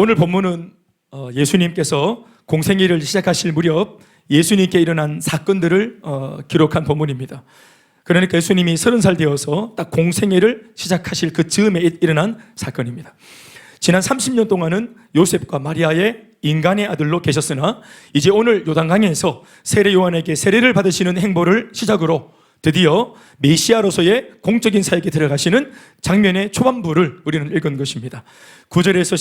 오늘 본문은 예수님께서 공생애를 시작하실 무렵 예수님께 일어난 사건들을 기록한 본문입니다. 그러니까 예수님이 30살 되어서 딱 공생애를 시작하실 그 즈음에 일어난 사건입니다. 지난 30년 동안은 요셉과 마리아의 인간의 아들로 계셨으나 이제 오늘 요단강에서 세례 요한에게 세례를 받으시는 행보를 시작으로 드디어 메시아로서의 공적인 사역에 들어가시는 장면의 초반부를 우리는 읽은 것입니다. 9절에서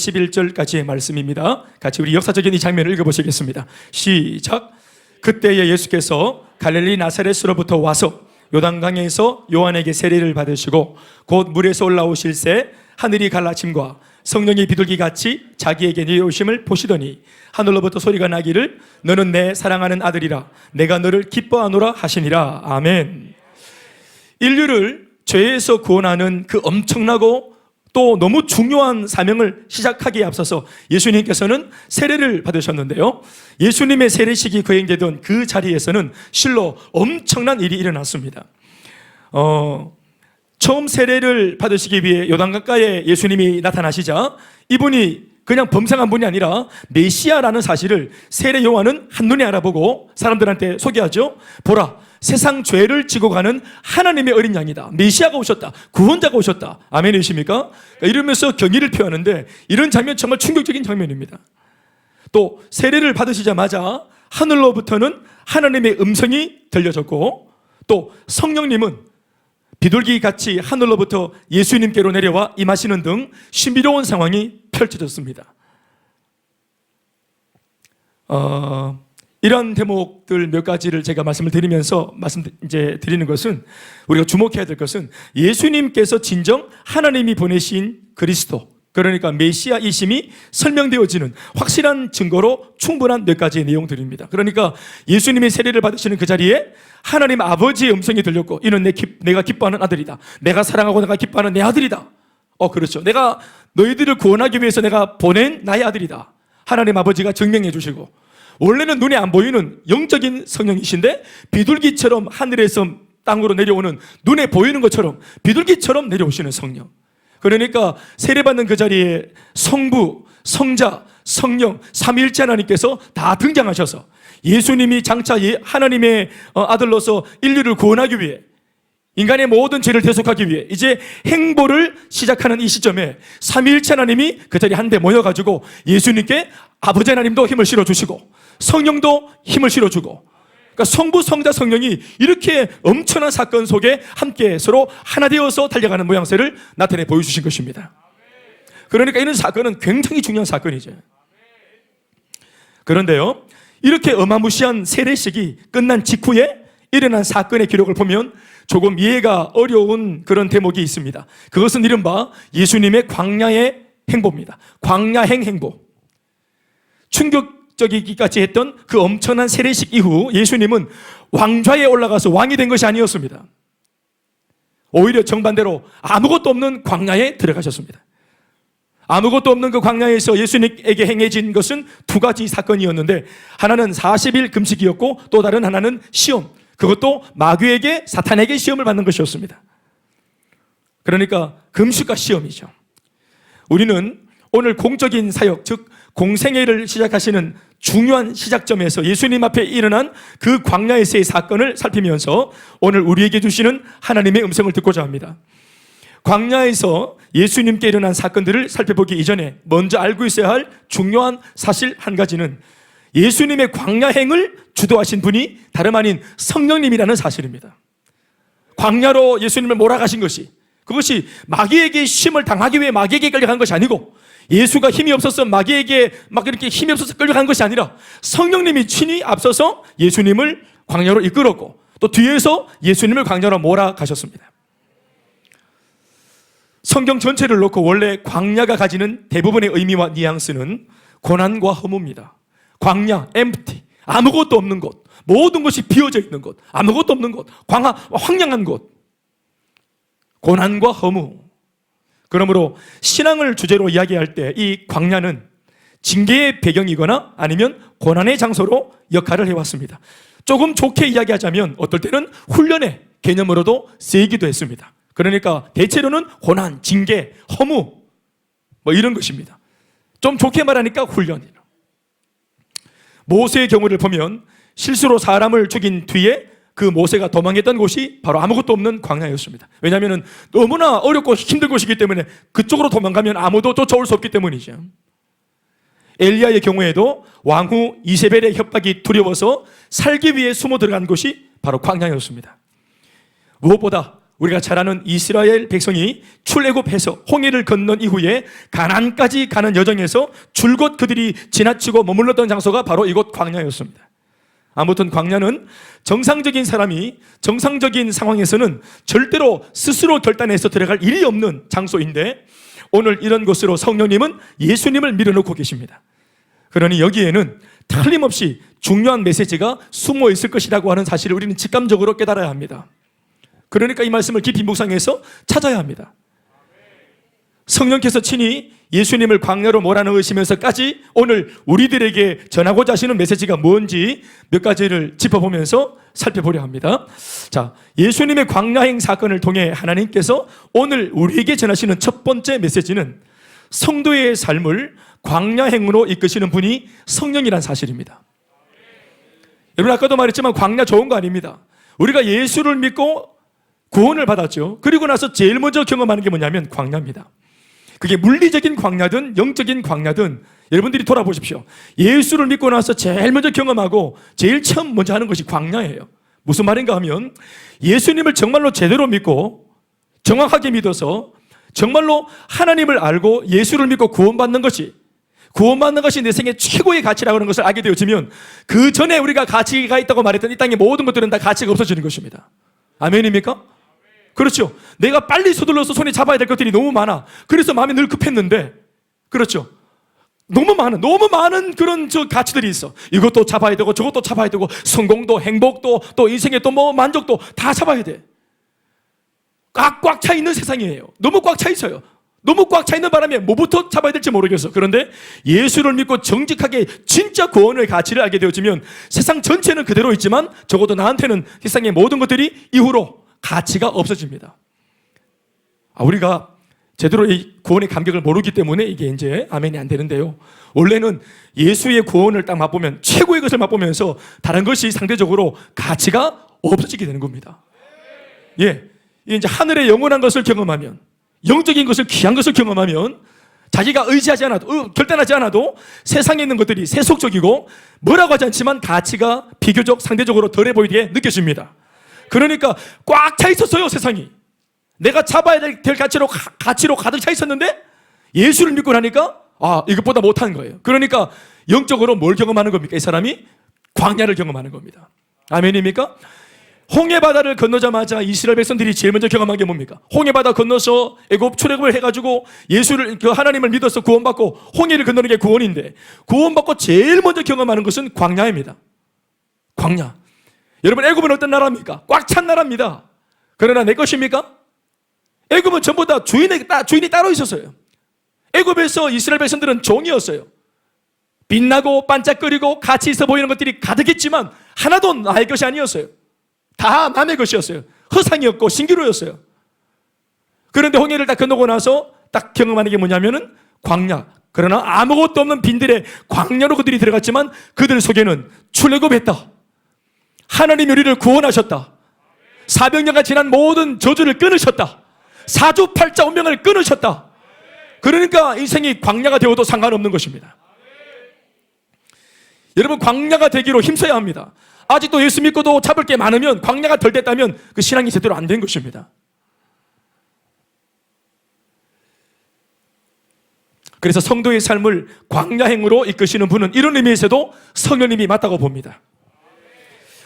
11절까지의 말씀입니다. 같이 우리 역사적인 이 장면을 읽어보시겠습니다. 시작. 그때에 예수께서 갈릴리 나사렛으로부터 와서 요단강에서 요한에게 세례를 받으시고 곧 물에서 올라오실새 하늘이 갈라짐과 성령이 비둘기같이 자기에게 내려오심을 보시더니 하늘로부터 소리가 나기를 너는 내 사랑하는 아들이라 내가 너를 기뻐하노라 하시니라. 아멘. 인류를 죄에서 구원하는 그 엄청나고 또 너무 중요한 사명을 시작하기에 앞서서 예수님께서는 세례를 받으셨는데요, 예수님의 세례식이 거행되던 그 자리에서는 실로 엄청난 일이 일어났습니다. 처음 세례를 받으시기 위해 요단강가에 예수님이 나타나시자 이분이 그냥 범상한 분이 아니라 메시아라는 사실을 세례 요한은 한눈에 알아보고 사람들한테 소개하죠. 보라, 세상 죄를 지고 가는 하나님의 어린 양이다. 메시아가 오셨다. 구원자가 오셨다. 아멘이십니까? 이러면서 경의를 표하는데 이런 장면 정말 충격적인 장면입니다. 또 세례를 받으시자마자 하늘로부터는 하나님의 음성이 들려졌고 또 성령님은 비둘기같이 하늘로부터 예수님께로 내려와 임하시는 등 신비로운 상황이 펼쳐졌습니다. 이런 대목들 몇 가지를 제가 말씀을 드리면서 드리는 것은, 우리가 주목해야 될 것은 예수님께서 진정 하나님이 보내신 그리스도, 그러니까 메시아이심이 설명되어지는 확실한 증거로 충분한 몇 가지의 내용들입니다. 그러니까 예수님이 세례를 받으시는 그 자리에 하나님 아버지의 음성이 들렸고, 이는 내가 기뻐하는 아들이다. 내가 사랑하고 내가 기뻐하는 내 아들이다. 그렇죠. 내가 너희들을 구원하기 위해서 내가 보낸 나의 아들이다. 하나님 아버지가 증명해 주시고, 원래는 눈에 안 보이는 영적인 성령이신데 비둘기처럼 하늘에서 땅으로 내려오는, 눈에 보이는 것처럼 비둘기처럼 내려오시는 성령. 그러니까 세례받는 그 자리에 성부, 성자, 성령, 삼위일체 하나님께서 다 등장하셔서 예수님이 장차 하나님의 아들로서 인류를 구원하기 위해, 인간의 모든 죄를 대속하기 위해 이제 행보를 시작하는 이 시점에 삼위일체 하나님이 그 자리에 한데 모여가지고 예수님께 아버지 하나님도 힘을 실어주시고 성령도 힘을 실어주고, 그러니까 성부, 성자, 성령이 이렇게 엄청난 사건 속에 함께 서로 하나 되어서 달려가는 모양새를 나타내 보여주신 것입니다. 그러니까 이런 사건은 굉장히 중요한 사건이죠. 그런데요, 이렇게 어마무시한 세례식이 끝난 직후에 일어난 사건의 기록을 보면 조금 이해가 어려운 그런 대목이 있습니다. 그것은 이른바 예수님의 광야의 행보입니다. 광야행 행보. 충격적이기까지 했던 그 엄청난 세례식 이후 예수님은 왕좌에 올라가서 왕이 된 것이 아니었습니다. 오히려 정반대로 아무것도 없는 광야에 들어가셨습니다. 아무것도 없는 그 광야에서 예수님에게 행해진 것은 두 가지 사건이었는데, 하나는 40일 금식이었고 또 다른 하나는 시험, 그것도 마귀에게, 사탄에게 시험을 받는 것이었습니다. 그러니까 금식과 시험이죠. 우리는 오늘 공적인 사역, 즉 공생애를 시작하시는 중요한 시작점에서 예수님 앞에 일어난 그 광야에서의 사건을 살피면서 오늘 우리에게 주시는 하나님의 음성을 듣고자 합니다. 광야에서 예수님께 일어난 사건들을 살펴보기 이전에 먼저 알고 있어야 할 중요한 사실 한 가지는 예수님의 광야행을 주도하신 분이 다름 아닌 성령님이라는 사실입니다. 광야로 예수님을 몰아가신 것이, 그것이 마귀에게 시험을 당하기 위해 마귀에게 끌려간 것이 아니고, 예수가 힘이 없어서 마귀에게 막 이렇게 힘이 없어서 끌려간 것이 아니라 성령님이 친히 앞서서 예수님을 광야로 이끌었고 또 뒤에서 예수님을 광야로 몰아가셨습니다. 성경 전체를 놓고 원래 광야가 가지는 대부분의 의미와 뉘앙스는 고난과 허무입니다. 광야, empty, 아무것도 없는 곳, 모든 것이 비어져 있는 곳, 아무것도 없는 곳, 황량한 곳, 고난과 허무. 그러므로 신앙을 주제로 이야기할 때 이 광야는 징계의 배경이거나 아니면 고난의 장소로 역할을 해왔습니다. 조금 좋게 이야기하자면 어떨 때는 훈련의 개념으로도 쓰이기도 했습니다. 그러니까 대체로는 고난, 징계, 허무 이런 것입니다. 좀 좋게 말하니까 훈련이에요. 모세의 경우를 보면 실수로 사람을 죽인 뒤에 그 모세가 도망했던 곳이 바로 아무것도 없는 광야였습니다. 왜냐하면 너무나 어렵고 힘든 곳이기 때문에 그쪽으로 도망가면 아무도 쫓아올 수 없기 때문이죠. 엘리야의 경우에도 왕후 이세벨의 협박이 두려워서 살기 위해 숨어 들어간 곳이 바로 광야였습니다. 무엇보다 우리가 잘 아는 이스라엘 백성이 출애굽해서 홍해를 건넌 이후에 가나안까지 가는 여정에서 줄곧 그들이 지나치고 머물렀던 장소가 바로 이곳 광야였습니다. 아무튼 광야는 정상적인 사람이 정상적인 상황에서는 절대로 스스로 결단해서 들어갈 일이 없는 장소인데, 오늘 이런 곳으로 성령님은 예수님을 밀어넣고 계십니다. 그러니 여기에는 틀림없이 중요한 메시지가 숨어 있을 것이라고 하는 사실을 우리는 직감적으로 깨달아야 합니다. 그러니까 이 말씀을 깊이 묵상해서 찾아야 합니다. 성령께서 친히 예수님을 광야로 몰아넣으시면서까지 오늘 우리들에게 전하고자 하시는 메시지가 뭔지 몇 가지를 짚어보면서 살펴보려 합니다. 자, 예수님의 광야행 사건을 통해 하나님께서 오늘 우리에게 전하시는 첫 번째 메시지는 성도의 삶을 광야행으로 이끄시는 분이 성령이란 사실입니다. 여러분, 아까도 말했지만 광야 좋은 거 아닙니다. 우리가 예수를 믿고 구원을 받았죠. 그리고 나서 제일 먼저 경험하는 게 뭐냐면 광야입니다. 그게 물리적인 광야든 영적인 광야든 여러분들이 돌아보십시오. 예수를 믿고 나서 제일 먼저 경험하고 제일 처음 먼저 하는 것이 광야예요. 무슨 말인가 하면 예수님을 정말로 제대로 믿고 정확하게 믿어서 정말로 하나님을 알고 예수를 믿고 구원받는 것이 내 생의 최고의 가치라고 하는 것을 알게 되어지면 그 전에 우리가 가치가 있다고 말했던 이 땅의 모든 것들은 다 가치가 없어지는 것입니다. 아멘입니까? 그렇죠. 내가 빨리 서둘러서 손에 잡아야 될 것들이 너무 많아. 그래서 마음이 늘 급했는데, 그렇죠. 너무 많은 그런 가치들이 있어. 이것도 잡아야 되고 저것도 잡아야 되고 성공도 행복도 또 인생의 또 뭐 만족도 다 잡아야 돼. 꽉 차 있는 세상이에요. 너무 꽉 차 있어요. 너무 꽉 차 있는 바람에 뭐부터 잡아야 될지 모르겠어. 그런데 예수를 믿고 정직하게 진짜 구원의 가치를 알게 되어지면 세상 전체는 그대로 있지만 적어도 나한테는 세상의 모든 것들이 이후로 가치가 없어집니다. 우리가 제대로 이 구원의 감격을 모르기 때문에 이게 이제 아멘이 안 되는데요. 원래는 예수의 구원을 딱 맛보면 최고의 것을 맛보면서 다른 것이 상대적으로 가치가 없어지게 되는 겁니다. 예, 이제 하늘의 영원한 것을 경험하면, 영적인 것을, 귀한 것을 경험하면 자기가 의지하지 않아도, 결단하지 않아도 세상에 있는 것들이 세속적이고 뭐라고 하지 않지만 가치가 비교적 상대적으로 덜해 보이게 느껴집니다. 그러니까 꽉 차 있었어요, 세상이. 내가 잡아야 될 가치로 가득 차 있었는데 예수를 믿고 나니까 이것보다 못한 거예요. 그러니까 영적으로 뭘 경험하는 겁니까? 이 사람이 광야를 경험하는 겁니다. 아멘입니까? 홍해바다를 건너자마자 이스라엘 백성들이 제일 먼저 경험한 게 뭡니까? 홍해바다 건너서 애굽 출애굽을 해가지고 예수를, 하나님을 믿어서 구원받고 홍해를 건너는 게 구원인데, 구원받고 제일 먼저 경험하는 것은 광야입니다. 광야. 여러분, 애굽은 어떤 나라입니까? 꽉 찬 나라입니다. 그러나 내 것입니까? 애굽은 전부 다 주인이 따로 있었어요. 애굽에서 이스라엘 백성들은 종이었어요. 빛나고 반짝거리고 가치 있어 보이는 것들이 가득했지만 하나도 나의 것이 아니었어요. 다 남의 것이었어요. 허상이었고 신기루였어요. 그런데 홍해를 딱 건너고 나서 딱 경험하는 게 뭐냐면은 광야. 그러나 아무것도 없는 빈들의 광야로 그들이 들어갔지만 그들 속에는 출애굽했다. 하나님이 우리를 구원하셨다. 400년간 지난 모든 저주를 끊으셨다. 사주팔자 운명을 끊으셨다. 그러니까 인생이 광야가 되어도 상관없는 것입니다. 여러분, 광야가 되기로 힘써야 합니다. 아직도 예수 믿고도 잡을 게 많으면, 광야가 덜 됐다면 그 신앙이 제대로 안 된 것입니다. 그래서 성도의 삶을 광야행으로 이끄시는 분은 이런 의미에서도 성령님이 맞다고 봅니다.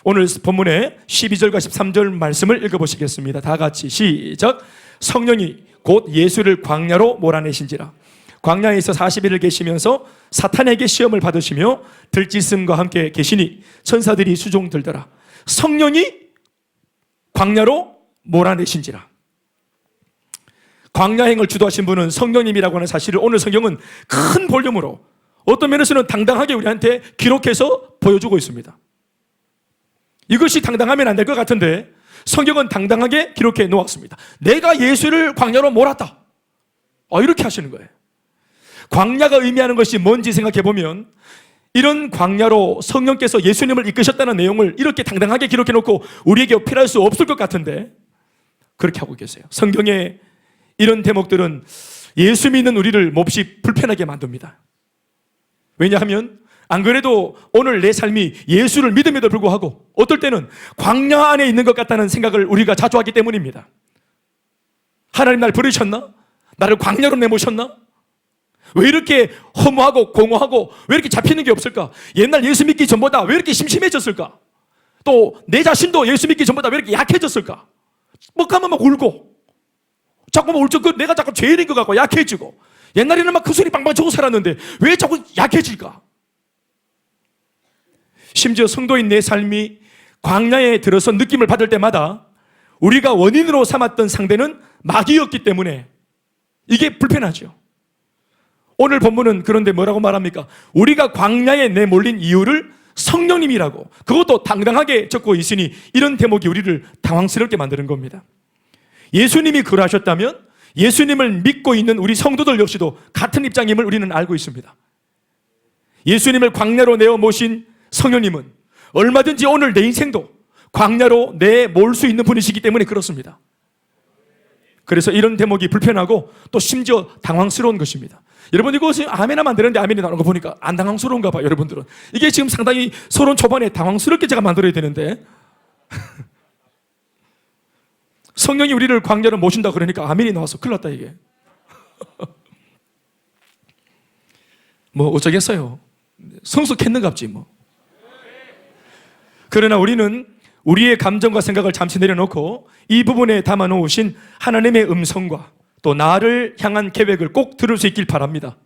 오늘 본문의 12절과 13절 말씀을 읽어보시겠습니다. 다 같이 시작. 성령이 곧 예수를 광야로 몰아내신지라. 광야에서 40일을 계시면서 사탄에게 시험을 받으시며 들짐승과 함께 계시니 천사들이 수종 들더라. 성령이 광야로 몰아내신지라. 광야행을 주도하신 분은 성령님이라고 하는 사실을 오늘 성경은 큰 볼륨으로, 어떤 면에서는 당당하게 우리한테 기록해서 보여주고 있습니다. 이것이 당당하면 안 될 것 같은데 성경은 당당하게 기록해 놓았습니다. 내가 예수를 광야로 몰았다. 이렇게 하시는 거예요. 광야가 의미하는 것이 뭔지 생각해 보면 이런 광야로 성령께서 예수님을 이끄셨다는 내용을 이렇게 당당하게 기록해 놓고 우리에게 필요할 수 없을 것 같은데 그렇게 하고 계세요. 성경에 이런 대목들은 예수 믿는 우리를 몹시 불편하게 만듭니다. 왜냐하면 안 그래도 오늘 내 삶이 예수를 믿음에도 불구하고 어떨 때는 광야 안에 있는 것 같다는 생각을 우리가 자주 하기 때문입니다. 하나님 날 부르셨나? 나를 광야로 내모셨나? 왜 이렇게 허무하고 공허하고 왜 이렇게 잡히는 게 없을까? 옛날 예수 믿기 전보다 왜 이렇게 심심해졌을까? 또 내 자신도 예수 믿기 전보다 왜 이렇게 약해졌을까? 뭐 가면 막 울고 자꾸 막 울죠. 내가 자꾸 죄인인 것 같고 약해지고 옛날에는 막 그 소리 빵빵 쳐고 살았는데 왜 자꾸 약해질까? 심지어 성도인 내 삶이 광야에 들어서 느낌을 받을 때마다 우리가 원인으로 삼았던 상대는 마귀였기 때문에 이게 불편하죠. 오늘 본문은 그런데 뭐라고 말합니까? 우리가 광야에 내몰린 이유를 성령님이라고 그것도 당당하게 적고 있으니 이런 대목이 우리를 당황스럽게 만드는 겁니다. 예수님이 그러하셨다면 예수님을 믿고 있는 우리 성도들 역시도 같은 입장임을 우리는 알고 있습니다. 예수님을 광야로 내어 모신 성령님은 얼마든지 오늘 내 인생도 광야로 내몰 수 있는 분이시기 때문에 그렇습니다. 그래서 이런 대목이 불편하고 또 심지어 당황스러운 것입니다. 여러분 이거 아멘하면 안 되는데 아멘이 나오는 거 보니까 안 당황스러운가 봐요. 여러분들은 이게 지금 상당히 서론 초반에 당황스럽게 제가 만들어야 되는데 성령이 우리를 광야로 모신다 그러니까 아멘이 나와서 큰일 났다 이게. 뭐 어쩌겠어요. 성숙했는갑지 뭐. 그러나 우리는 우리의 감정과 생각을 잠시 내려놓고 이 부분에 담아놓으신 하나님의 음성과 또 나를 향한 계획을 꼭 들을 수 있길 바랍니다.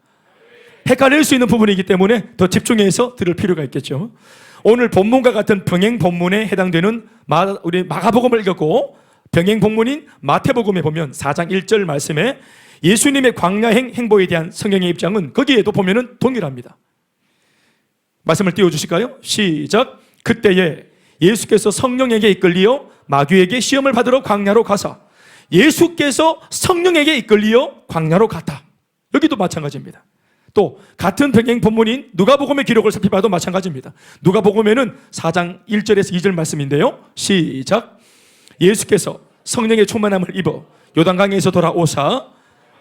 헷갈릴 수 있는 부분이기 때문에 더 집중해서 들을 필요가 있겠죠. 오늘 본문과 같은 병행 본문에 해당되는 우리 마가복음을 읽었고 병행 본문인 마태복음에 보면 4장 1절 말씀에 예수님의 광야행 행보에 대한 성경의 입장은 거기에도 보면은 동일합니다. 말씀을 띄워주실까요? 시작. 그때에 예수께서 성령에게 이끌리어 마귀에게 시험을 받으러 광야로 가사 예수께서 성령에게 이끌리어 광야로 갔다. 여기도 마찬가지입니다. 또 같은 병행 본문인 누가복음의 기록을 살펴봐도 마찬가지입니다. 누가복음에는 4장 1절에서 2절 말씀인데요. 시작. 예수께서 성령의 충만함을 입어 요단강에서 돌아오사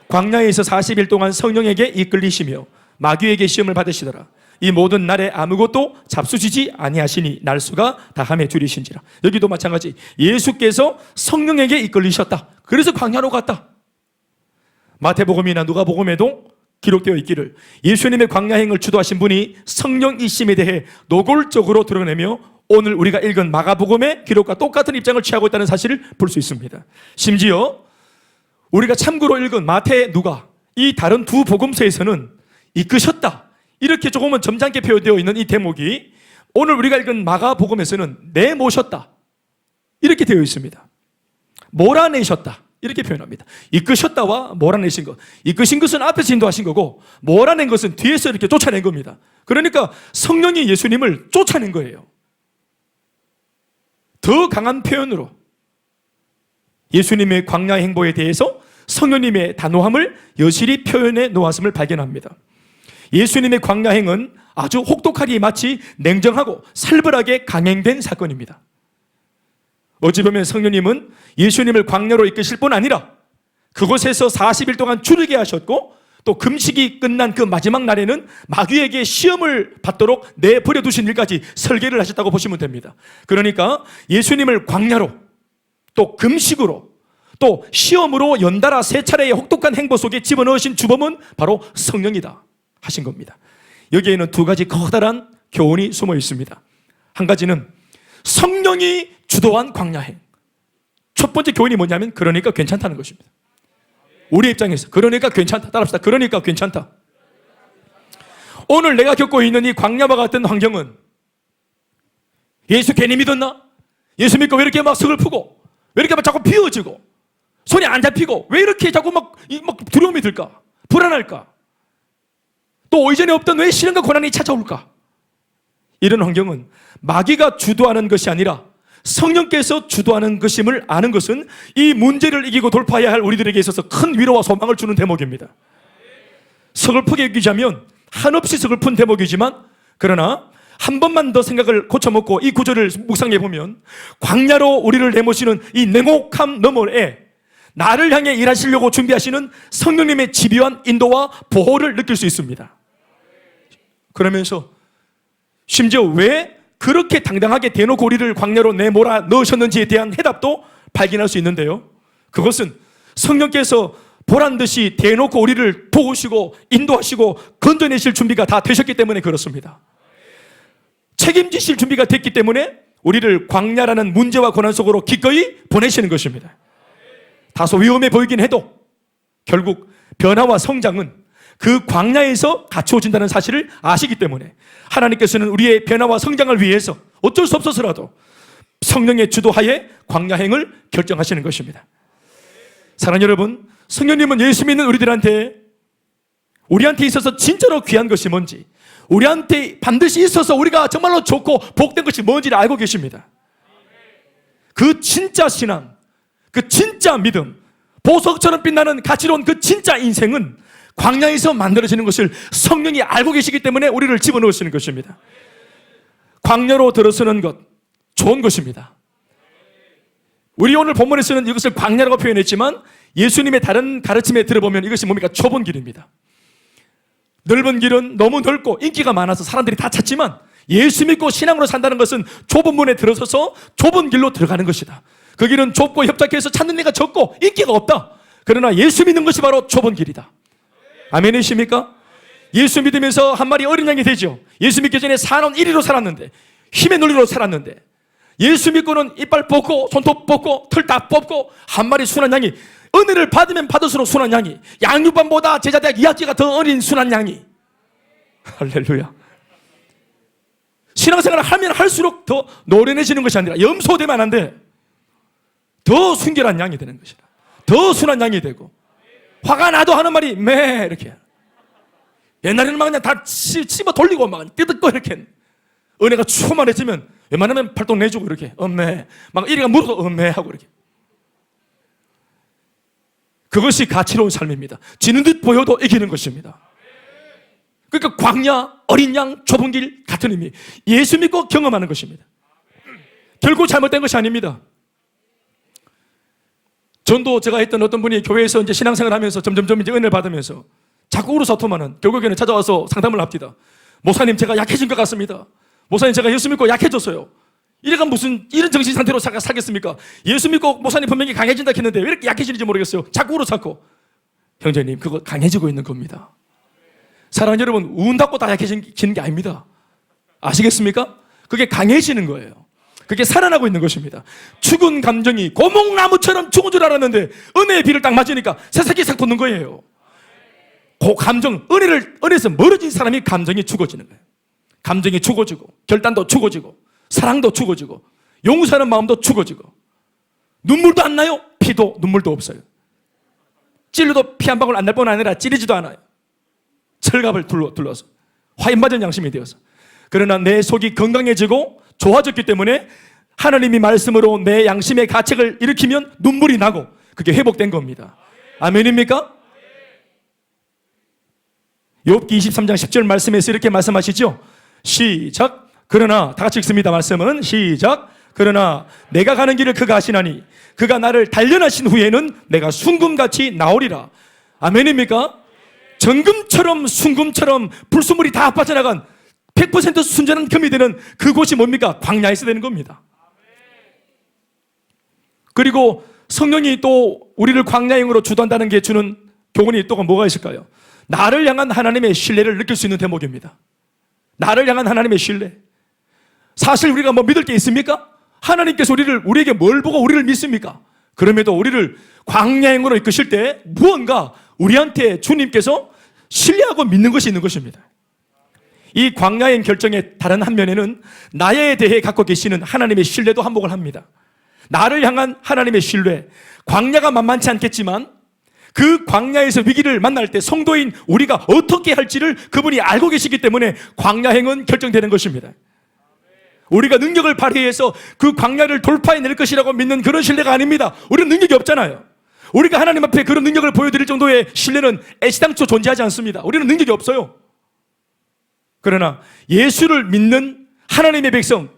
광야에서 40일 동안 성령에게 이끌리시며 마귀에게 시험을 받으시더라. 이 모든 날에 아무것도 잡수시지 아니하시니 날수가 다함에 줄이신지라. 여기도 마찬가지. 예수께서 성령에게 이끌리셨다. 그래서 광야로 갔다. 마태복음이나 누가복음에도 기록되어 있기를 예수님의 광야행을 주도하신 분이 성령이심에 대해 노골적으로 드러내며 오늘 우리가 읽은 마가복음의 기록과 똑같은 입장을 취하고 있다는 사실을 볼 수 있습니다. 심지어 우리가 참고로 읽은 마태, 누가 이 다른 두 복음서에서는 이끄셨다 이렇게 조금은 점잖게 표현되어 있는 이 대목이 오늘 우리가 읽은 마가복음에서는 내모셨다 이렇게 되어 있습니다. 몰아내셨다 이렇게 표현합니다. 이끄셨다와 몰아내신 것, 이끄신 것은 앞에서 인도하신 거고 몰아낸 것은 뒤에서 이렇게 쫓아낸 겁니다. 그러니까 성령이 예수님을 쫓아낸 거예요. 더 강한 표현으로 예수님의 광야 행보에 대해서 성령님의 단호함을 여실히 표현해 놓았음을 발견합니다. 예수님의 광야행은 아주 혹독하게 마치 냉정하고 살벌하게 강행된 사건입니다. 어찌 보면 성령님은 예수님을 광야로 이끄실 뿐 아니라 그곳에서 40일 동안 줄이게 하셨고 또 금식이 끝난 그 마지막 날에는 마귀에게 시험을 받도록 내버려 두신 일까지 설계를 하셨다고 보시면 됩니다. 그러니까 예수님을 광야로 또 금식으로 또 시험으로 연달아 세 차례의 혹독한 행보 속에 집어넣으신 주범은 바로 성령이다 하신 겁니다. 여기에는 두 가지 커다란 교훈이 숨어 있습니다. 한 가지는 성령이 주도한 광야행. 첫 번째 교훈이 뭐냐면 그러니까 괜찮다는 것입니다. 우리 입장에서 그러니까 괜찮다. 따라합시다. 그러니까 괜찮다. 오늘 내가 겪고 있는 이 광야와 같은 환경은 예수 괜히 믿었나? 예수 믿고 왜 이렇게 막 서글프고 왜 이렇게 막 자꾸 비워지고 손이 안 잡히고 왜 이렇게 자꾸 막 두려움이 들까? 불안할까? 또 이전에 없던 왜 시련과 고난이 찾아올까? 이런 환경은 마귀가 주도하는 것이 아니라 성령께서 주도하는 것임을 아는 것은 이 문제를 이기고 돌파해야 할 우리들에게 있어서 큰 위로와 소망을 주는 대목입니다. 서글프게 여기자면 한없이 서글픈 대목이지만, 그러나 한 번만 더 생각을 고쳐먹고 이 구절을 묵상해 보면 광야로 우리를 내모시는 이 냉혹함 너머에 나를 향해 일하시려고 준비하시는 성령님의 집요한 인도와 보호를 느낄 수 있습니다. 그러면서 심지어 왜 그렇게 당당하게 대놓고 우리를 광야로 내몰아 넣으셨는지에 대한 해답도 발견할 수 있는데요, 그것은 성령께서 보란듯이 대놓고 우리를 도우시고 인도하시고 건져내실 준비가 다 되셨기 때문에 그렇습니다. 책임지실 준비가 됐기 때문에 우리를 광야라는 문제와 고난 속으로 기꺼이 보내시는 것입니다. 다소 위험해 보이긴 해도 결국 변화와 성장은 그 광야에서 갖추어진다는 사실을 아시기 때문에 하나님께서는 우리의 변화와 성장을 위해서 어쩔 수 없어서라도 성령의 주도하에 광야행을 결정하시는 것입니다. 사랑하는 여러분, 성령님은 예수 믿는 우리한테 있어서 진짜로 귀한 것이 뭔지, 우리한테 반드시 있어서 우리가 정말로 좋고 복된 것이 뭔지를 알고 계십니다. 그 진짜 신앙, 그 진짜 믿음, 보석처럼 빛나는 가치로운 그 진짜 인생은 광야에서 만들어지는 것을 성령이 알고 계시기 때문에 우리를 집어넣으시는 것입니다. 광야로 들어서는 것, 좋은 것입니다. 우리 오늘 본문에서는 이것을 광야라고 표현했지만 예수님의 다른 가르침에 들어보면 이것이 뭡니까? 좁은 길입니다. 넓은 길은 너무 넓고 인기가 많아서 사람들이 다 찾지만 예수 믿고 신앙으로 산다는 것은 좁은 문에 들어서서 좁은 길로 들어가는 것이다. 그 길은 좁고 협착해서 찾는 데가 적고 인기가 없다. 그러나 예수 믿는 것이 바로 좁은 길이다. 아멘이십니까? 예수 믿으면서 한 마리 어린 양이 되죠. 예수 믿기 전에 사나운 1위로 살았는데, 힘의 논리로 살았는데, 예수 믿고는 이빨 뽑고 손톱 뽑고 털 다 뽑고 한 마리 순한 양이, 은혜를 받으면 받을수록 순한 양이, 양육반보다 제자대학 2학기가 더 어린 순한 양이, 할렐루야. 신앙생활을 하면 할수록 더 노련해지는 것이 아니라 염소되면 안 돼. 더 순결한 양이 되는 것이다. 더 순한 양이 되고, 화가 나도 하는 말이 매 이렇게. 옛날에는 막 그냥 다 씹어 돌리고 막 뜯고 이렇게. 은혜가 충만해지면 웬만하면 팔뚝 내주고 이렇게 엄매, 막 이리가 물어도 엄매 하고 이렇게. 그것이 가치로운 삶입니다. 지는 듯 보여도 이기는 것입니다. 그러니까 광야, 어린 양, 좁은 길 같은 의미. 예수 믿고 경험하는 것입니다. 결코 잘못된 것이 아닙니다. 전도 제가 했던 어떤 분이 교회에서 이제 신앙생활 하면서 점점점 이제 은혜를 받으면서 자꾸 울어서 토마는 결국에는 찾아와서 상담을 합니다. 목사님, 제가 약해진 것 같습니다. 목사님, 제가 예수 믿고 약해졌어요. 이래가 무슨 이런 정신 상태로 살겠습니까? 예수 믿고 목사님 분명히 강해진다 했는데 왜 이렇게 약해지는지 모르겠어요. 자꾸 울어서. 형제님, 그거 강해지고 있는 겁니다. 사랑하는 여러분, 운답고 다 약해지는 게 아닙니다. 아시겠습니까? 그게 강해지는 거예요. 그게 살아나고 있는 것입니다. 죽은 감정이 고목나무처럼 죽은 줄 알았는데 은혜의 비를 딱 맞으니까 새싹이 싹 돋는 거예요. 그 감정, 은혜에서 멀어진 사람이 감정이 죽어지는 거예요. 감정이 죽어지고, 결단도 죽어지고, 사랑도 죽어지고, 용서하는 마음도 죽어지고, 눈물도 안 나요. 피도 눈물도 없어요. 찔려도 피 한 방울 안 날 뿐 아니라 찌르지도 않아요. 철갑을 둘러서 화인 맞은 양심이 되어서. 그러나 내 속이 건강해지고 좋아졌기 때문에 하나님이 말씀으로 내 양심의 가책을 일으키면 눈물이 나고 그게 회복된 겁니다. 아멘입니까? 욥기 23장 10절 말씀에서 이렇게 말씀하시죠. 시작. 그러나, 다 같이 읽습니다. 말씀은 시작. 그러나 내가 가는 길을 그가 아시나니 그가 나를 단련하신 후에는 내가 순금같이 나오리라. 아멘입니까? 정금처럼 순금처럼 불순물이 다 빠져나간 100% 순전한 금이 되는 그곳이 뭡니까? 광야에서 되는 겁니다. 그리고 성령이 또 우리를 광야행으로 주도한다는 게 주는 교훈이 또 뭐가 있을까요? 나를 향한 하나님의 신뢰를 느낄 수 있는 대목입니다. 나를 향한 하나님의 신뢰. 사실 우리가 뭐 믿을 게 있습니까? 하나님께서 우리에게 뭘 보고 우리를 믿습니까? 그럼에도 우리를 광야행으로 이끄실 때 무언가 우리한테 주님께서 신뢰하고 믿는 것이 있는 것입니다. 이 광야행 결정의 다른 한 면에는 나에 대해 갖고 계시는 하나님의 신뢰도 한몫을 합니다. 나를 향한 하나님의 신뢰. 광야가 만만치 않겠지만 그 광야에서 위기를 만날 때 성도인 우리가 어떻게 할지를 그분이 알고 계시기 때문에 광야행은 결정되는 것입니다. 우리가 능력을 발휘해서 그 광야를 돌파해낼 것이라고 믿는 그런 신뢰가 아닙니다. 우리는 능력이 없잖아요. 우리가 하나님 앞에 그런 능력을 보여드릴 정도의 신뢰는 애시당초 존재하지 않습니다. 우리는 능력이 없어요. 그러나 예수를 믿는 하나님의 백성,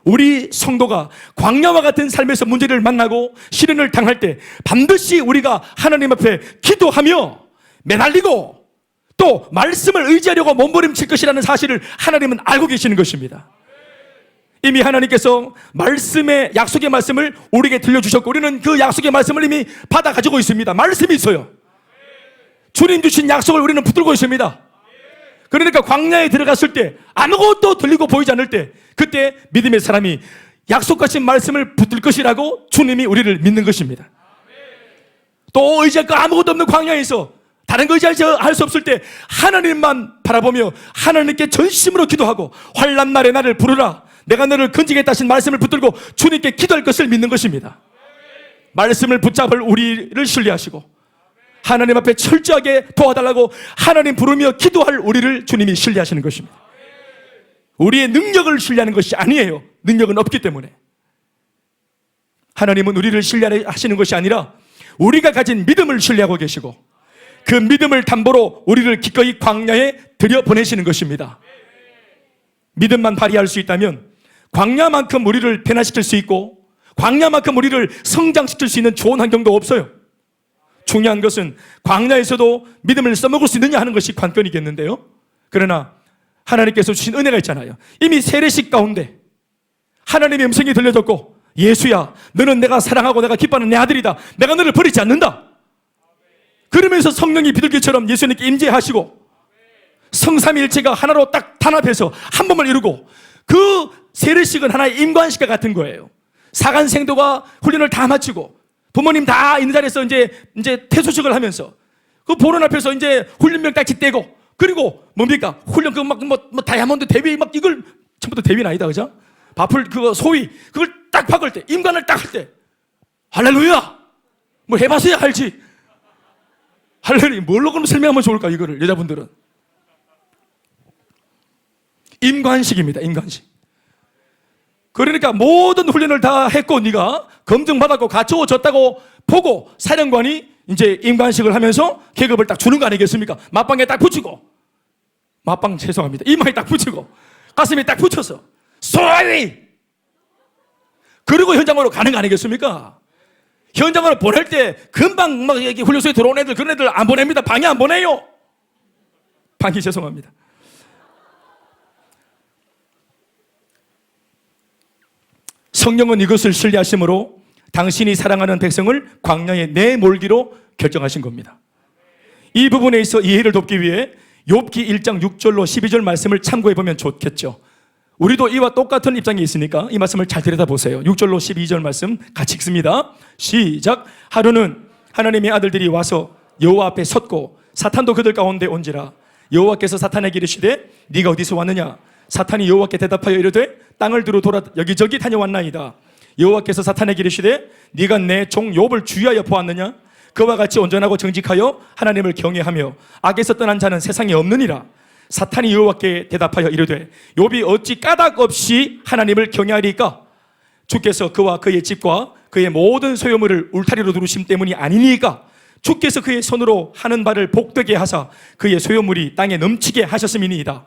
우리 성도가 광야와 같은 삶에서 문제를 만나고 시련을 당할 때 반드시 우리가 하나님 앞에 기도하며 매달리고 또 말씀을 의지하려고 몸부림칠 것이라는 사실을 하나님은 알고 계시는 것입니다. 이미 하나님께서 말씀의 약속의 말씀을 우리에게 들려주셨고 우리는 그 약속의 말씀을 이미 받아 가지고 있습니다. 말씀이 있어요. 주님 주신 약속을 우리는 붙들고 있습니다. 그러니까 광야에 들어갔을 때 아무것도 들리고 보이지 않을 때 그때 믿음의 사람이 약속하신 말씀을 붙들 것이라고 주님이 우리를 믿는 것입니다. 또 의지할 거 아무것도 없는 광야에서 다른 거 의지할 수 없을 때 하나님만 바라보며 하나님께 전심으로 기도하고 환난 날에 나를 부르라, 내가 너를 건지겠다 하신 말씀을 붙들고 주님께 기도할 것을 믿는 것입니다. 말씀을 붙잡을 우리를 신뢰하시고 하나님 앞에 철저하게 도와달라고 하나님 부르며 기도할 우리를 주님이 신뢰하시는 것입니다. 우리의 능력을 신뢰하는 것이 아니에요. 능력은 없기 때문에. 하나님은 우리를 신뢰하시는 것이 아니라 우리가 가진 믿음을 신뢰하고 계시고 그 믿음을 담보로 우리를 기꺼이 광야에 들여보내시는 것입니다. 믿음만 발휘할 수 있다면 광야만큼 우리를 변화시킬 수 있고 광야만큼 우리를 성장시킬 수 있는 좋은 환경도 없어요. 중요한 것은 광야에서도 믿음을 써먹을 수 있느냐 하는 것이 관건이겠는데요. 그러나 하나님께서 주신 은혜가 있잖아요. 이미 세례식 가운데 하나님의 음성이 들려졌고 예수야, 너는 내가 사랑하고 내가 기뻐하는 내 아들이다, 내가 너를 버리지 않는다. 그러면서 성령이 비둘기처럼 예수님께 임재하시고 성삼위일체가 하나로 딱 단합해서 한 몸을 이루고 그 세례식은 하나의 임관식과 같은 거예요. 사간생도가 훈련을 다 마치고 부모님 다 있는 자리에서 이제 퇴소식을 하면서 그 보론 앞에서 이제 훈련병 딱지 떼고 그리고 뭡니까? 훈련 뭐 다이아몬드 대위 막 이걸 전부 다 대위는 아니다, 그죠? 바풀 그거 소위 그걸 딱 박을 때 임관을 딱 할 때 할렐루야! 뭐 해봤어야 알지. 할렐루야! 뭘로 그럼 설명하면 좋을까 이거를 여자분들은? 임관식입니다. 임관식. 그러니까 모든 훈련을 다 했고 네가 검증받았고 갖추어졌다고 보고 사령관이 이제 임관식을 하면서 계급을 딱 주는 거 아니겠습니까? 맞방에 딱 붙이고 맞방 죄송합니다. 이마에 딱 붙이고 가슴에 딱 붙여서 소위 그리고 현장으로 가는 거 아니겠습니까? 현장으로 보낼 때 금방 막 여기 훈련소에 들어온 애들 그런 애들 안 보냅니다. 방에 안 보내요. 방이 죄송합니다. 성령은 이것을 신뢰하심으로 당신이 사랑하는 백성을 광야에 내몰기로 결정하신 겁니다. 이 부분에 있어 이해를 돕기 위해 욥기 1장 6절로 12절 말씀을 참고해 보면 좋겠죠. 우리도 이와 똑같은 입장에 있으니까 이 말씀을 잘 들여다보세요. 6절로 12절 말씀 같이 읽습니다. 시작. 하루는 하나님의 아들들이 와서 여호와 앞에 섰고 사탄도 그들 가운데 온지라. 여호와께서 사탄에게 이르시되 네가 어디서 왔느냐? 사탄이 여호와께 대답하여 이르되 땅을 두루 돌아 여기저기 다녀왔나이다. 여호와께서 사탄에게 이르시되 네가 내 종 욥을 주의하여 보았느냐? 그와 같이 온전하고 정직하여 하나님을 경외하며 악에서 떠난 자는 세상에 없느니라. 사탄이 여호와께 대답하여 이르되 욥이 어찌 까닭 없이 하나님을 경외하리까? 주께서 그와 그의 집과 그의 모든 소유물을 울타리로 두르심 때문이 아니니까? 주께서 그의 손으로 하는 바를 복되게 하사 그의 소유물이 땅에 넘치게 하셨음이니이다.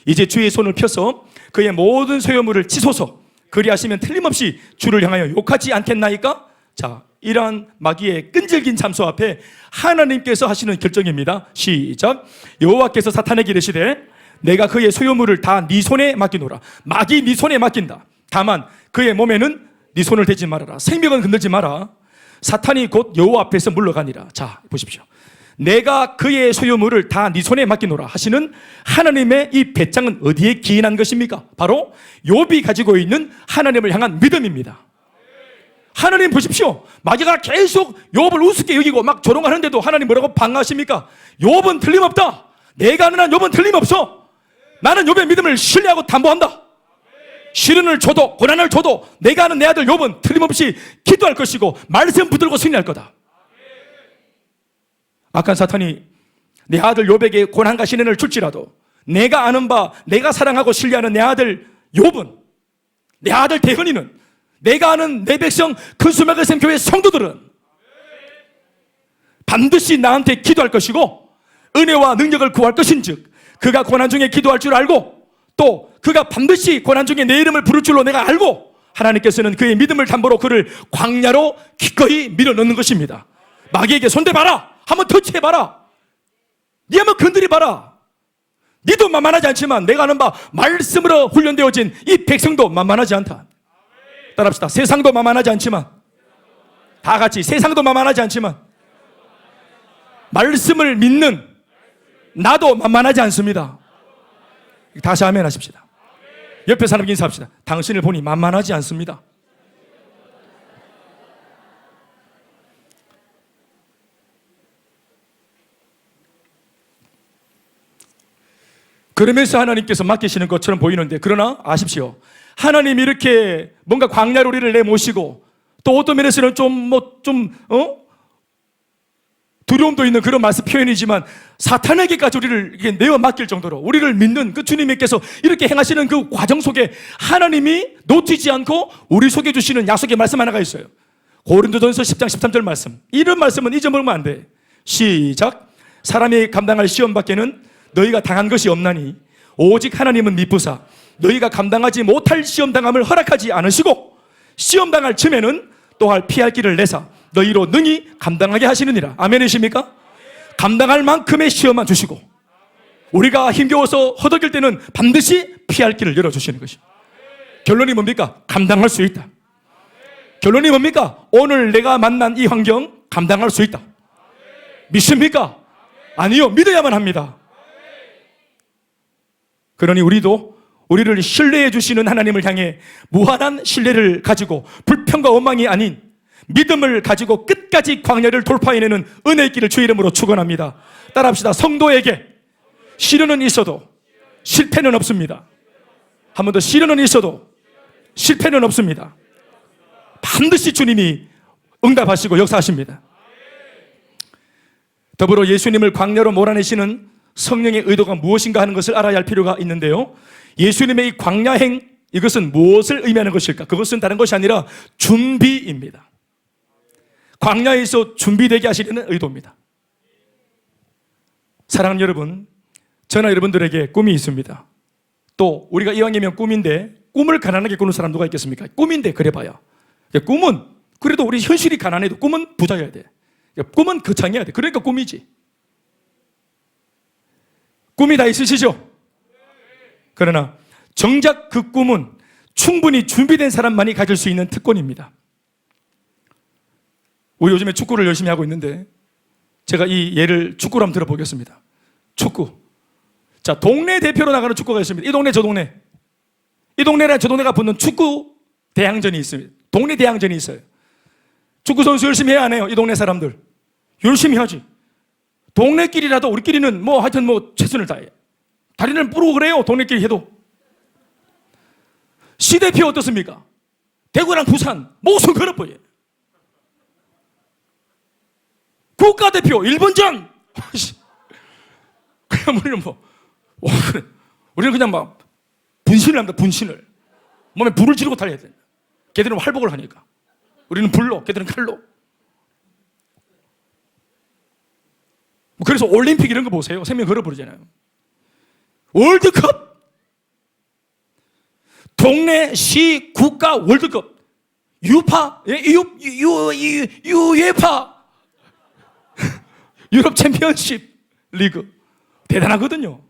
이제 주의 손을 펴서 그의 모든 소유물을 치소서. 그리하시면 틀림없이 주를 향하여 욕하지 않겠나이까? 자, 이러한 마귀의 끈질긴 잠수 앞에 하나님께서 하시는 결정입니다. 시작. 여호와께서 사탄에게 이르시되 내가 그의 소유물을 다 네 손에 맡기노라. 마귀 네 손에 맡긴다. 다만 그의 몸에는 네 손을 대지 말아라. 생명은 건들지 마라. 사탄이 곧 여호와 앞에서 물러가니라. 자, 보십시오. 내가 그의 소유물을 다 네 손에 맡기노라 하시는 하나님의 이 배짱은 어디에 기인한 것입니까? 바로 욥이 가지고 있는 하나님을 향한 믿음입니다. 하나님 보십시오. 마귀가 계속 욥을 우습게 여기고 막 조롱하는데도 하나님 뭐라고 방어하십니까? 욥은 틀림없다. 내가 아는 한 욥은 틀림없어. 나는 욥의 믿음을 신뢰하고 담보한다. 시련을 줘도 고난을 줘도 내가 아는 내 아들 욥은 틀림없이 기도할 것이고 말씀 붙들고 승리할 거다. 악한 사탄이 내 아들 욥에게 고난과 시련을 줄지라도 내가 아는 바 내가 사랑하고 신뢰하는 내 아들 욥은, 내 아들 대건이는, 내가 아는 내 백성 큰수막의샘 교회 성도들은 반드시 나한테 기도할 것이고 은혜와 능력을 구할 것인즉 그가 고난 중에 기도할 줄 알고 또 그가 반드시 고난 중에 내 이름을 부를 줄로 내가 알고 하나님께서는 그의 믿음을 담보로 그를 광야로 기꺼이 밀어넣는 것입니다. 마귀에게 손대봐라. 한번 터치해봐라. 네 한번 건드려봐라. 니도 만만하지 않지만 내가 아는 바 말씀으로 훈련되어진 이 백성도 만만하지 않다. 따라합시다. 세상도 만만하지 않지만 다 같이 세상도 만만하지 않지만 말씀을 믿는 나도 만만하지 않습니다. 다시 아멘 하십시다. 옆에 사람에게 인사합시다. 당신을 보니 만만하지 않습니다. 그러면서 하나님께서 맡기시는 것처럼 보이는데 그러나 아십시오. 하나님이 이렇게 뭔가 광야로 우리를 내모시고 또 어떤 면에서는 두려움도 있는 그런 말씀 표현이지만 사탄에게까지 우리를 이렇게 내어 맡길 정도로 우리를 믿는 그 주님께서 이렇게 행하시는 그 과정 속에 하나님이 놓치지 않고 우리 속에 주시는 약속의 말씀 하나가 있어요. 고린도전서 10장 13절 말씀. 이런 말씀은 잊어먹으면 안 돼. 시작. 사람이 감당할 시험 밖에는 너희가 당한 것이 없나니 오직 하나님은 미쁘사 너희가 감당하지 못할 시험 당함을 허락하지 않으시고 시험 당할 즈음에는 또한 피할 길을 내사 너희로 능히 감당하게 하시느니라. 아멘이십니까? 감당할 만큼의 시험만 주시고 우리가 힘겨워서 허덕일 때는 반드시 피할 길을 열어주시는 것입니다. 결론이 뭡니까? 감당할 수 있다. 결론이 뭡니까? 오늘 내가 만난 이 환경 감당할 수 있다. 믿습니까? 아니요, 믿어야만 합니다. 그러니 우리도 우리를 신뢰해 주시는 하나님을 향해 무한한 신뢰를 가지고 불평과 원망이 아닌 믿음을 가지고 끝까지 광야를 돌파해내는 은혜의 길을 주의 이름으로 축원합니다. 따라합시다. 성도에게 시련은 있어도 실패는 없습니다. 한 번 더, 시련은 있어도 실패는 없습니다. 반드시 주님이 응답하시고 역사하십니다. 더불어 예수님을 광야로 몰아내시는 성령의 의도가 무엇인가 하는 것을 알아야 할 필요가 있는데요. 예수님의 이 광야행, 이것은 무엇을 의미하는 것일까? 그것은 다른 것이 아니라 준비입니다. 광야에서 준비되게 하시려는 의도입니다. 사랑하는 여러분, 저나 여러분들에게 꿈이 있습니다. 또 우리가 이왕이면 꿈인데 꿈을 가난하게 꾸는 사람 누가 있겠습니까? 꿈인데 그래봐야. 꿈은 그래도 우리 현실이 가난해도 꿈은 부자여야 돼. 꿈은 거창해야 돼. 그러니까 꿈이지. 꿈이 다 있으시죠? 그러나 정작 그 꿈은 충분히 준비된 사람만이 가질 수 있는 특권입니다. 우리 요즘에 축구를 열심히 하고 있는데 제가 이 예를 축구로 한번 들어보겠습니다. 축구. 자, 동네 대표로 나가는 축구가 있습니다. 이 동네 저 동네. 이 동네랑 저 동네가 붙는 축구 대항전이 있습니다. 동네 대항전이 있어요. 축구 선수 열심히 해야 하네요. 이 동네 사람들. 열심히 하지. 동네끼리라도 우리끼리는 하여튼 최선을 다해. 다리는 뿌르고 그래요. 동네끼리 해도. 시대표 어떻습니까? 대구랑 부산 모순 걸어버려. 국가대표 1번전. 그냥 우리는 그래. 우리는 그냥 분신을 합니다. 분신을. 몸에 불을 지르고 달려야 돼. 걔들은 활복을 하니까. 우리는 불로, 걔들은 칼로. 그래서 올림픽 이런 거 보세요. 생명 걸어버리잖아요. 월드컵, 동네, 시, 국가 월드컵, 유파, 유에파, 유럽 챔피언십 리그. 대단하거든요.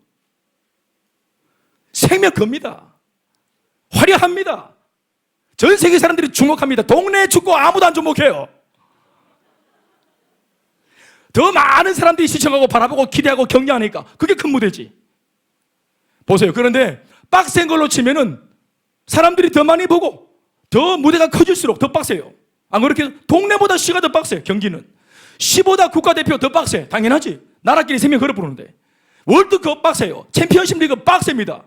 생명 겁니다. 화려합니다. 전 세계 사람들이 주목합니다. 동네 축구 아무도 안 주목해요. 더 많은 사람들이 시청하고 바라보고 기대하고 경기하니까 그게 큰 무대지. 보세요. 그런데 빡센 걸로 치면은 사람들이 더 많이 보고 더 무대가 커질수록 더 빡세요. 안 그렇게? 동네보다 시가 더 빡세요. 경기는. 시보다 국가대표 더 빡세. 당연하지. 나라끼리 생명 걸어 부르는데. 월드컵 빡세요. 챔피언십 리그 빡셉니다.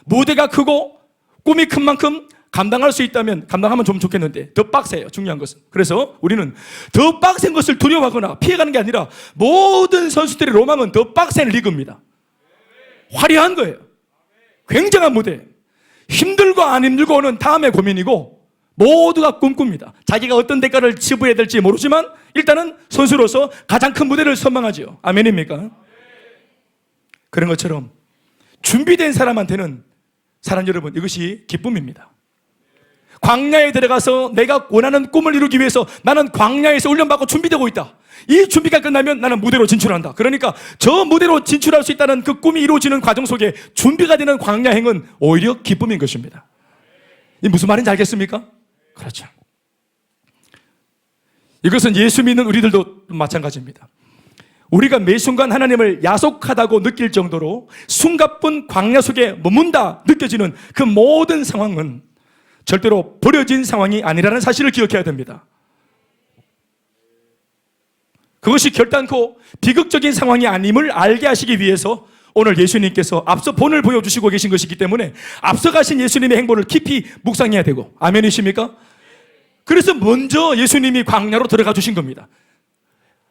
무대가 크고 꿈이 큰 만큼 감당할 수 있다면 감당하면 좀 좋겠는데 더 빡세요. 중요한 것은. 그래서 우리는 더 빡센 것을 두려워하거나 피해가는 게 아니라 모든 선수들의 로망은 더 빡센 리그입니다. 화려한 거예요. 굉장한 무대. 힘들고 안 힘들고는 다음에 고민이고 모두가 꿈꿉니다. 자기가 어떤 대가를 지불해야 될지 모르지만 일단은 선수로서 가장 큰 무대를 선망하죠. 아멘입니까? 그런 것처럼 준비된 사람한테는 사랑 여러분, 이것이 기쁨입니다. 광야에 들어가서 내가 원하는 꿈을 이루기 위해서 나는 광야에서 훈련받고 준비되고 있다. 이 준비가 끝나면 나는 무대로 진출한다. 그러니까 저 무대로 진출할 수 있다는 그 꿈이 이루어지는 과정 속에 준비가 되는 광야행은 오히려 기쁨인 것입니다. 이 무슨 말인지 알겠습니까? 그렇죠. 이것은 예수 믿는 우리들도 마찬가지입니다. 우리가 매 순간 하나님을 야속하다고 느낄 정도로 숨가쁜 광야 속에 머문다 느껴지는 그 모든 상황은 절대로 버려진 상황이 아니라는 사실을 기억해야 됩니다. 그것이 결단코 비극적인 상황이 아님을 알게 하시기 위해서 오늘 예수님께서 앞서 본을 보여주시고 계신 것이기 때문에 앞서가신 예수님의 행보를 깊이 묵상해야 되고, 아멘이십니까? 그래서 먼저 예수님이 광야로 들어가 주신 겁니다.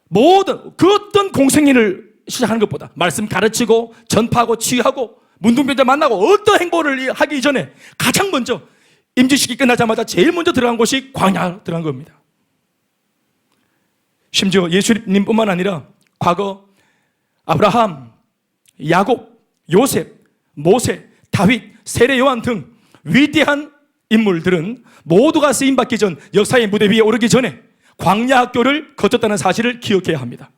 모든 그 어떤 공생애를 시작하는 것보다 말씀 가르치고 전파하고 치유하고 문둥병자 만나고 어떤 행보를 하기 이전에 가장 먼저 임지식이 끝나자마자 제일 먼저 들어간 곳이 광야로 들어간 겁니다. 심지어 예수님뿐만 아니라 과거 아브라함, 야곱, 요셉, 모세, 다윗, 세례 요한 등 위대한 인물들은 모두가 쓰임받기 전 역사의 무대 위에 오르기 전에 광야 학교를 거쳤다는 사실을 기억해야 합니다.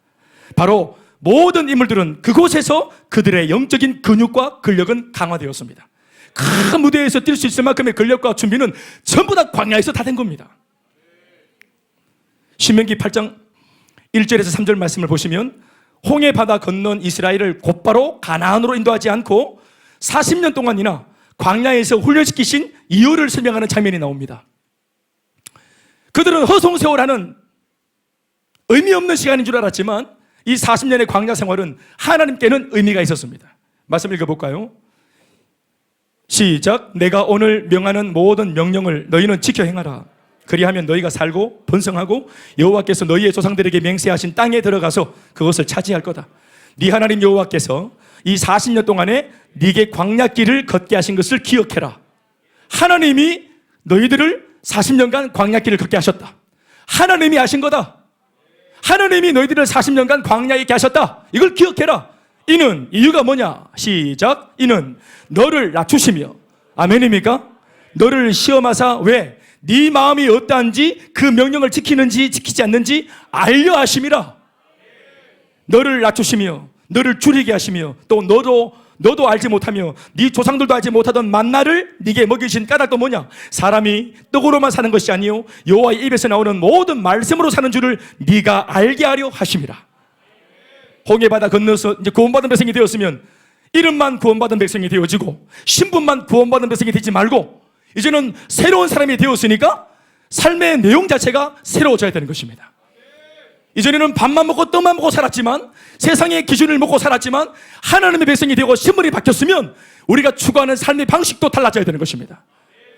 바로 모든 인물들은 그곳에서 그들의 영적인 근육과 근력은 강화되었습니다. 큰 무대에서 뛸 수 있을 만큼의 근력과 준비는 전부 다 광야에서 다 된 겁니다. 신명기 8장 1절에서 3절 말씀을 보시면 홍해 바다 건넌 이스라엘을 곧바로 가나안으로 인도하지 않고 40년 동안이나 광야에서 훈련시키신 이유를 설명하는 장면이 나옵니다. 그들은 허송세월하는 의미 없는 시간인 줄 알았지만 이 40년의 광야 생활은 하나님께는 의미가 있었습니다. 말씀 읽어볼까요? 시작. 내가 오늘 명하는 모든 명령을 너희는 지켜 행하라. 그리하면 너희가 살고 번성하고 여호와께서 너희의 조상들에게 맹세하신 땅에 들어가서 그것을 차지할 거다. 네 하나님 여호와께서 이 40년 동안에 네게 광야길을 걷게 하신 것을 기억해라. 하나님이 너희들을 40년간 광야길을 걷게 하셨다. 하나님이 하신 거다. 하나님이 너희들을 40년간 광야에 있게 하셨다. 이걸 기억해라. 이는 이유가 뭐냐? 시작. 이는 너를 낮추시며, 아멘입니까? 너를 시험하사 왜? 네 마음이 어떠한지 그 명령을 지키는지 지키지 않는지 알려 하심이라. 너를 낮추시며 너를 줄이게 하시며 또 너도 알지 못하며 네 조상들도 알지 못하던 만나를 네게 먹이신 까닭도 뭐냐? 사람이 떡으로만 사는 것이 아니요 여호와의 입에서 나오는 모든 말씀으로 사는 줄을 네가 알게 하려 하심이라. 홍해바다 건너서 이제 구원받은 백성이 되었으면 이름만 구원받은 백성이 되어지고 신분만 구원받은 백성이 되지 말고 이제는 새로운 사람이 되었으니까 삶의 내용 자체가 새로워져야 되는 것입니다. 이전에는 밥만 먹고 떡만 먹고 살았지만 세상의 기준을 먹고 살았지만 하나님의 백성이 되고 신분이 바뀌었으면 우리가 추구하는 삶의 방식도 달라져야 되는 것입니다.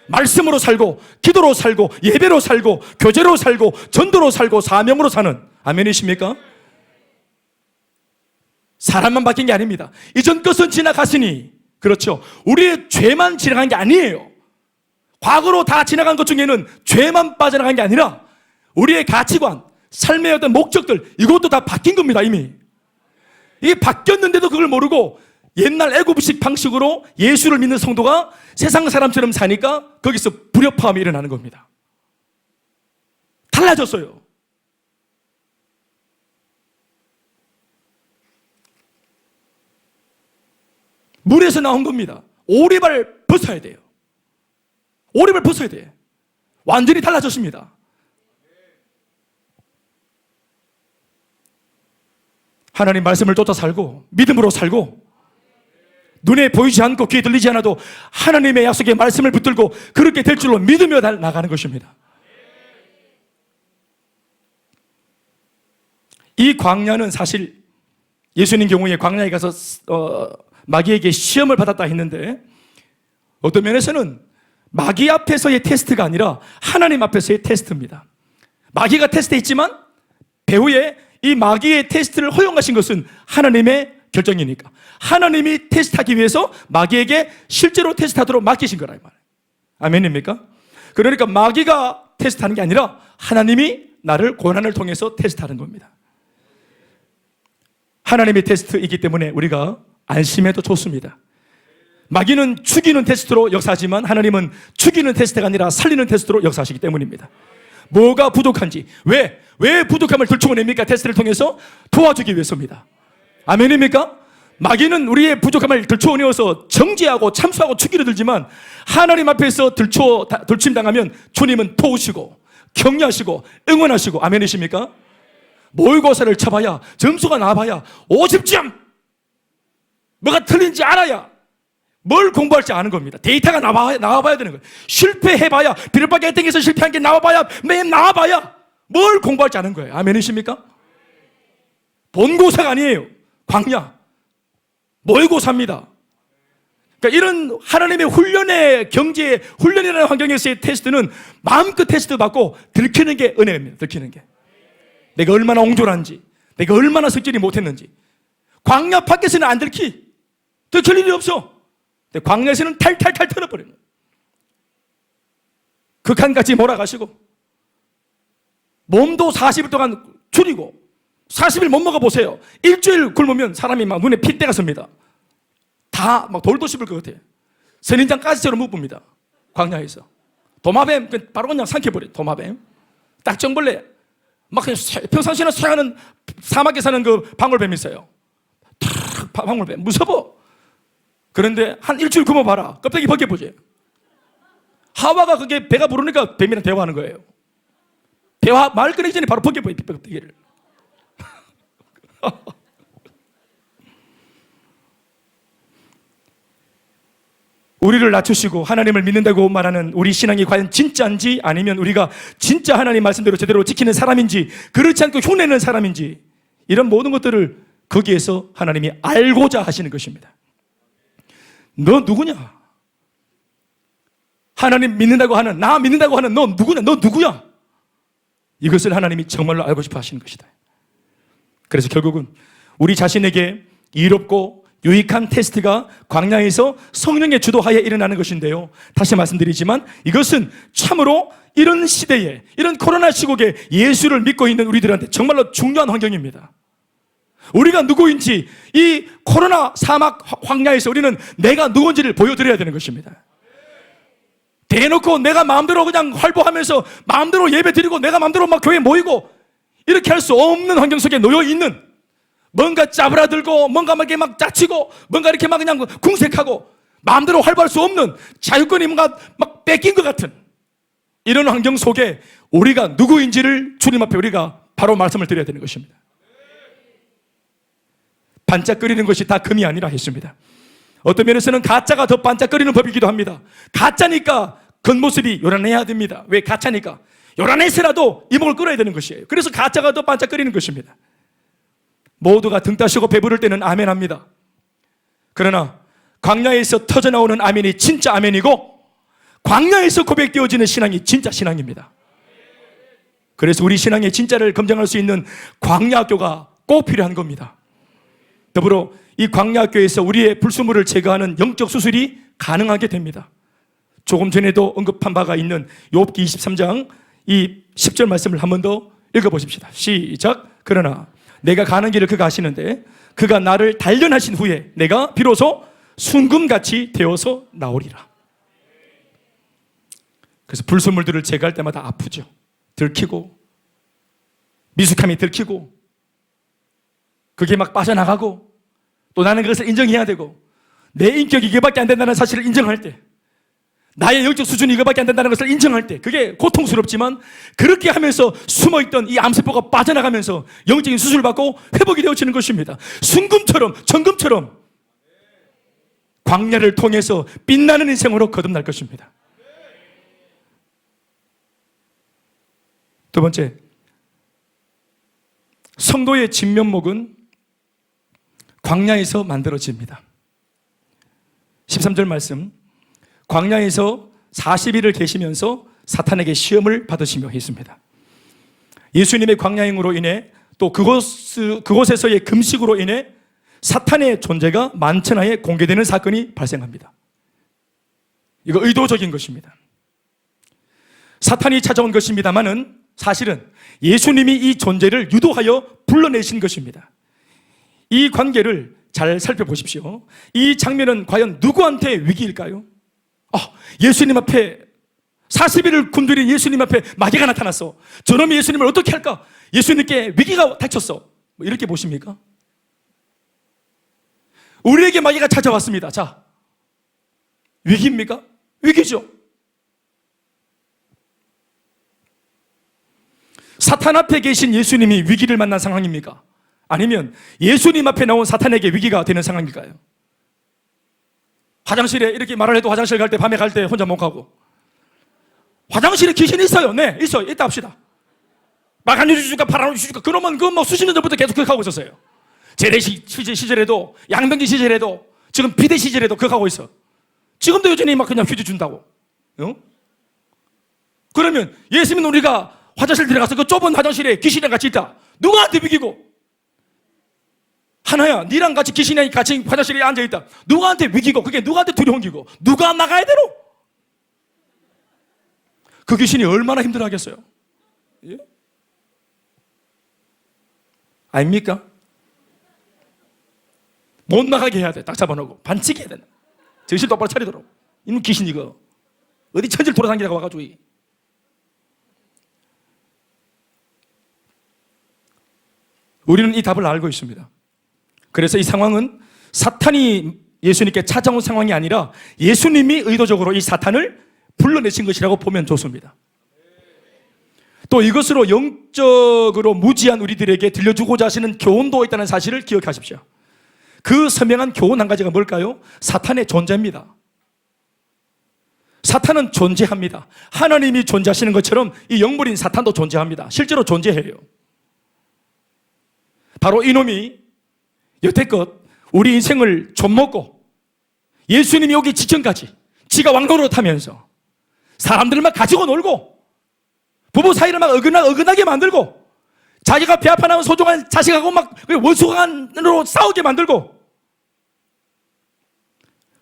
말씀으로 살고 기도로 살고 예배로 살고 교제로 살고 전도로 살고 사명으로 사는, 아멘이십니까? 사람만 바뀐 게 아닙니다. 이전 것은 지나갔으니, 그렇죠, 우리의 죄만 지나간 게 아니에요. 과거로 다 지나간 것 중에는 죄만 빠져나간 게 아니라 우리의 가치관, 삶의 어떤 목적들, 이것도 다 바뀐 겁니다. 이미 이게 바뀌었는데도 그걸 모르고 옛날 애굽식 방식으로 예수를 믿는 성도가 세상 사람처럼 사니까 거기서 불협화음이 일어나는 겁니다. 달라졌어요. 물에서 나온 겁니다. 오리발 벗어야 돼요. 오리발 벗어야 돼. 완전히 달라졌습니다. 하나님 말씀을 쫓아 살고 믿음으로 살고 눈에 보이지 않고 귀에 들리지 않아도 하나님의 약속의 말씀을 붙들고 그렇게 될 줄로 믿으며 나가는 것입니다. 이 광야는 사실 예수님 경우에 광야에 가서 마귀에게 시험을 받았다 했는데 어떤 면에서는 마귀 앞에서의 테스트가 아니라 하나님 앞에서의 테스트입니다. 마귀가 테스트했지만 배후에 이 마귀의 테스트를 허용하신 것은 하나님의 결정이니까 하나님이 테스트하기 위해서 마귀에게 실제로 테스트하도록 맡기신 거라 이 말이에요. 아멘입니까? 그러니까 마귀가 테스트하는 게 아니라 하나님이 나를 고난을 통해서 테스트하는 겁니다. 하나님의 테스트이기 때문에 우리가 안심해도 좋습니다. 마귀는 죽이는 테스트로 역사하지만 하나님은 죽이는 테스트가 아니라 살리는 테스트로 역사하시기 때문입니다. 뭐가 부족한지, 왜 부족함을 들추어냅니까? 테스트를 통해서 도와주기 위해서입니다. 아멘입니까? 마귀는 우리의 부족함을 들추어내어서 정죄하고 참수하고 죽이려 들지만 하나님 앞에서 들침당하면 주님은 도우시고 격려하시고 응원하시고, 아멘이십니까? 모의고사를 쳐봐야 점수가 나와봐야 50점, 뭐가 틀린지 알아야 뭘 공부할지 아는 겁니다. 데이터가 나와봐야 되는 거예요. 실패해봐야, 비례밖에 땡겨서 실패한 게 나와봐야, 맨 나와봐야 뭘 공부할지 아는 거예요. 아멘이십니까? 본고사가 아니에요. 광야, 모의고사입니다. 그러니까 이런 하나님의 훈련의 경지에, 훈련이라는 환경에서의 테스트는 마음껏 테스트 받고 들키는 게 은혜입니다. 들키는 게, 내가 얼마나 옹졸한지, 내가 얼마나 성질이 못했는지. 광야 밖에서는 안 들킬 일이 없어. 근데 광야에서는 탈탈탈 털어버리는 거예요. 극한까지 몰아가시고 몸도 40일 동안 줄이고, 40일 못 먹어보세요. 일주일 굶으면 사람이 막 눈에 핏대가 섭니다. 다 막 돌도 씹을 것 같아요. 선인장까지처럼 못 봅니다. 광야에서 도마뱀 바로 그냥 삼켜버려요. 도마뱀, 딱정벌레, 막 그냥 평상시에는 수행하는 사막에 사는 그 방울뱀이 있어요. 방울뱀 무서워. 그런데 한 일주일 굶어봐라, 껍데기 벗겨보지. 하와가 그게 배가 부르니까 뱀이랑 대화하는 거예요. 대화 말 끊기 전에 바로 벗겨버려요, 껍데기를. 우리를 낮추시고 하나님을 믿는다고 말하는 우리 신앙이 과연 진짜인지, 아니면 우리가 진짜 하나님 말씀대로 제대로 지키는 사람인지, 그렇지 않고 흉내내는 사람인지, 이런 모든 것들을 거기에서 하나님이 알고자 하시는 것입니다. 너 누구냐? 하나님 믿는다고 하는, 나 믿는다고 하는 너 누구냐? 너 누구야? 이것을 하나님이 정말로 알고 싶어 하시는 것이다. 그래서 결국은 우리 자신에게 이롭고 유익한 테스트가 광야에서 성령의 주도하에 일어나는 것인데요, 다시 말씀드리지만 이것은 참으로 이런 시대에, 이런 코로나 시국에 예수를 믿고 있는 우리들한테 정말로 중요한 환경입니다. 우리가 누구인지 이 코로나 사막 광야에서 우리는 내가 누군지를 보여드려야 되는 것입니다. 대놓고 내가 마음대로 그냥 활보하면서 마음대로 예배 드리고 내가 마음대로 막 교회 모이고 이렇게 할 수 없는 환경 속에 놓여 있는, 뭔가 짜부라들고 뭔가 막 이렇게 막 짜치고 뭔가 이렇게 막 그냥 궁색하고 마음대로 활보할 수 없는, 자유권이 뭔가 막 뺏긴 것 같은 이런 환경 속에 우리가 누구인지를 주님 앞에 우리가 바로 말씀을 드려야 되는 것입니다. 반짝거리는 것이 다 금이 아니라 했습니다. 어떤 면에서는 가짜가 더 반짝거리는 법이기도 합니다. 가짜니까 겉모습이 요란해야 됩니다. 왜? 가짜니까 요란해서라도 이목을 끌어야 되는 것이에요. 그래서 가짜가 더 반짝거리는 것입니다. 모두가 등 따시고 배부를 때는 아멘 합니다. 그러나 광야에서 터져나오는 아멘이 진짜 아멘이고, 광야에서 고백되어지는 신앙이 진짜 신앙입니다. 그래서 우리 신앙의 진짜를 검증할 수 있는 광야학교가 꼭 필요한 겁니다. 더불어 이 광야학교에서 우리의 불순물을 제거하는 영적 수술이 가능하게 됩니다. 조금 전에도 언급한 바가 있는 욥기 23장 이 10절 말씀을 한 번 더 읽어보십시다. 시작. 그러나 내가 가는 길을 그가 아시는데 그가 나를 단련하신 후에 내가 비로소 순금같이 되어서 나오리라. 그래서 불순물들을 제거할 때마다 아프죠. 들키고 미숙함이 들키고 그게 막 빠져나가고, 또 나는 그것을 인정해야 되고, 내 인격이 이거밖에 안 된다는 사실을 인정할 때, 나의 영적 수준이 이거밖에 안 된다는 것을 인정할 때 그게 고통스럽지만, 그렇게 하면서 숨어있던 이 암세포가 빠져나가면서 영적인 수술을 받고 회복이 되어지는 것입니다. 순금처럼, 정금처럼 광야를 통해서 빛나는 인생으로 거듭날 것입니다. 두 번째, 성도의 진면목은 광야에서 만들어집니다. 13절 말씀, 광야에서 40일을 계시면서 사탄에게 시험을 받으시며 했습니다. 예수님의 광야행으로 인해 또 그곳에서의 금식으로 인해 사탄의 존재가 만천하에 공개되는 사건이 발생합니다. 이거 의도적인 것입니다. 사탄이 찾아온 것입니다만은 사실은 예수님이 이 존재를 유도하여 불러내신 것입니다. 이 관계를 잘 살펴보십시오. 이 장면은 과연 누구한테 위기일까요? 예수님 앞에 40일을 굶주린 예수님 앞에 마귀가 나타났어. 저놈이 예수님을 어떻게 할까? 예수님께 위기가 닥쳤어. 이렇게 보십니까? 우리에게 마귀가 찾아왔습니다. 자, 위기입니까? 위기죠. 사탄 앞에 계신 예수님이 위기를 만난 상황입니까? 아니면 예수님 앞에 나온 사탄에게 위기가 되는 상황일까요? 화장실에 이렇게 말을 해도 화장실 갈 때, 밤에 갈 때 혼자 못 가고, 화장실에 귀신이 있어요. 네, 있어요. 있다 합시다. 막 안 해주니까 바람 해주니까 그러면 그 수십 년 전부터 계속 그렇게 하고 있었어요. 재래식 시절에도, 양병기 시절에도, 지금 비대 시절에도 그렇게 하고 있어. 지금도 여전히 막 그냥 휴지 준다고. 그러면 예수님은 우리가 화장실 들어가서 그 좁은 화장실에 귀신이랑 같이 있다. 누구한테 위기고? 하나야, 니랑 같이 귀신이랑 같이 화장실에 앉아있다. 누구한테 위기고? 그게 누구한테 두려운 기고? 누가 나가야 되노? 그 귀신이 얼마나 힘들어하겠어요? 예? 아닙니까? 못 나가게 해야 돼. 딱 잡아놓고 반칙 해야 돼. 정신 똑바로 차리도록. 이놈 귀신 이거 어디 천지를 돌아다니다가 와가지고. 우리는 이 답을 알고 있습니다. 그래서 이 상황은 사탄이 예수님께 찾아온 상황이 아니라 예수님이 의도적으로 이 사탄을 불러내신 것이라고 보면 좋습니다. 또 이것으로 영적으로 무지한 우리들에게 들려주고자 하시는 교훈도 있다는 사실을 기억하십시오. 그 선명한 교훈 한 가지가 뭘까요? 사탄의 존재입니다. 사탄은 존재합니다. 하나님이 존재하시는 것처럼 이 영물인 사탄도 존재합니다. 실제로 존재해요. 바로 이놈이 여태껏 우리 인생을 좀먹고 예수님이 오기 직전까지 지가 왕노릇하면서 사람들을 막 가지고 놀고 부부 사이를 막 어긋나게 만들고 자기가 배 아파 나온 소중한 자식하고 막 원수간으로 싸우게 만들고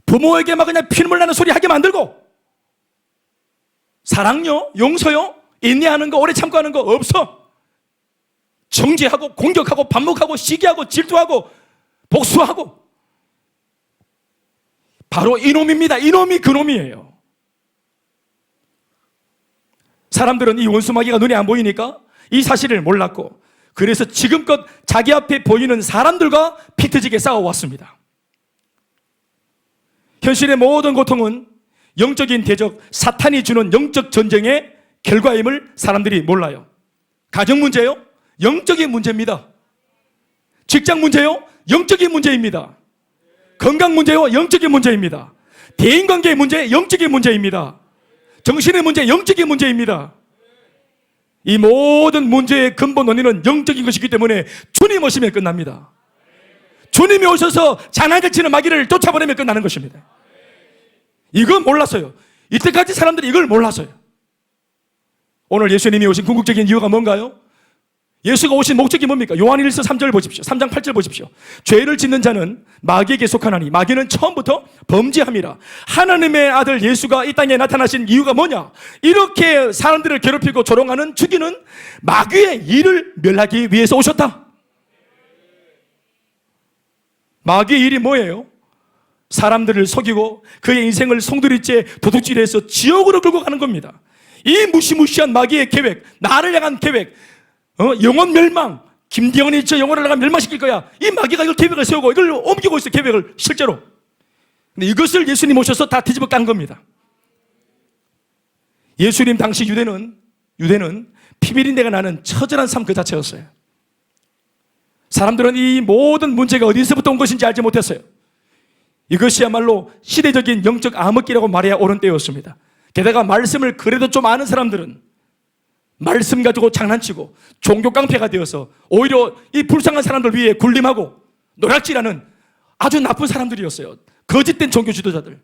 부모에게 막 그냥 피눈물 나는 소리 하게 만들고 사랑요, 용서요, 인내하는 거, 오래 참고 하는 거 없어. 정죄하고 공격하고 반목하고 시기하고 질투하고 복수하고 바로 이놈입니다. 이놈이 그놈이에요. 사람들은 이 원수마귀가 눈에 안 보이니까 이 사실을 몰랐고 그래서 지금껏 자기 앞에 보이는 사람들과 피 터지게 싸워왔습니다. 현실의 모든 고통은 영적인 대적, 사탄이 주는 영적 전쟁의 결과임을 사람들이 몰라요. 가정 문제요? 영적인 문제입니다. 직장 문제요? 영적인 문제입니다. 건강 문제요? 영적인 문제입니다. 대인관계의 문제? 영적인 문제입니다. 정신의 문제? 영적인 문제입니다. 이 모든 문제의 근본 원인은 영적인 것이기 때문에 주님 오시면 끝납니다. 주님이 오셔서 장난을 치는 마귀를 쫓아버리면 끝나는 것입니다. 이건 몰랐어요. 이때까지 사람들이 이걸 몰랐어요. 오늘 예수님이 오신 궁극적인 이유가 뭔가요? 예수가 오신 목적이 뭡니까? 요한일서 3절 보십시오. 3장 8절 보십시오. 죄를 짓는 자는 마귀에게 속하나니 마귀는 처음부터 범죄함이라. 하나님의 아들 예수가 이 땅에 나타나신 이유가 뭐냐? 이렇게 사람들을 괴롭히고 조롱하는 죽이는 마귀의 일을 멸하기 위해서 오셨다. 마귀의 일이 뭐예요? 사람들을 속이고 그의 인생을 송두리째 도둑질해서 지옥으로 끌고 가는 겁니다. 이 무시무시한 마귀의 계획, 나를 향한 계획, 영혼 멸망, 김대원이 저 영혼을 내가 멸망시킬 거야. 이 마귀가 이걸 계획을 세우고 이걸 옮기고 있어요. 계획을 실제로. 근데 이것을 예수님 오셔서 다 뒤집어 깐 겁니다. 예수님 당시 유대는 피비린내가 나는 처절한 삶 그 자체였어요. 사람들은 이 모든 문제가 어디서부터 온 것인지 알지 못했어요. 이것이야말로 시대적인 영적 암흑기라고 말해야 옳은 때였습니다. 게다가 말씀을 그래도 좀 아는 사람들은 말씀 가지고 장난치고 종교 깡패가 되어서 오히려 이 불쌍한 사람들 위해 군림하고 노략질하는 아주 나쁜 사람들이었어요. 거짓된 종교 지도자들.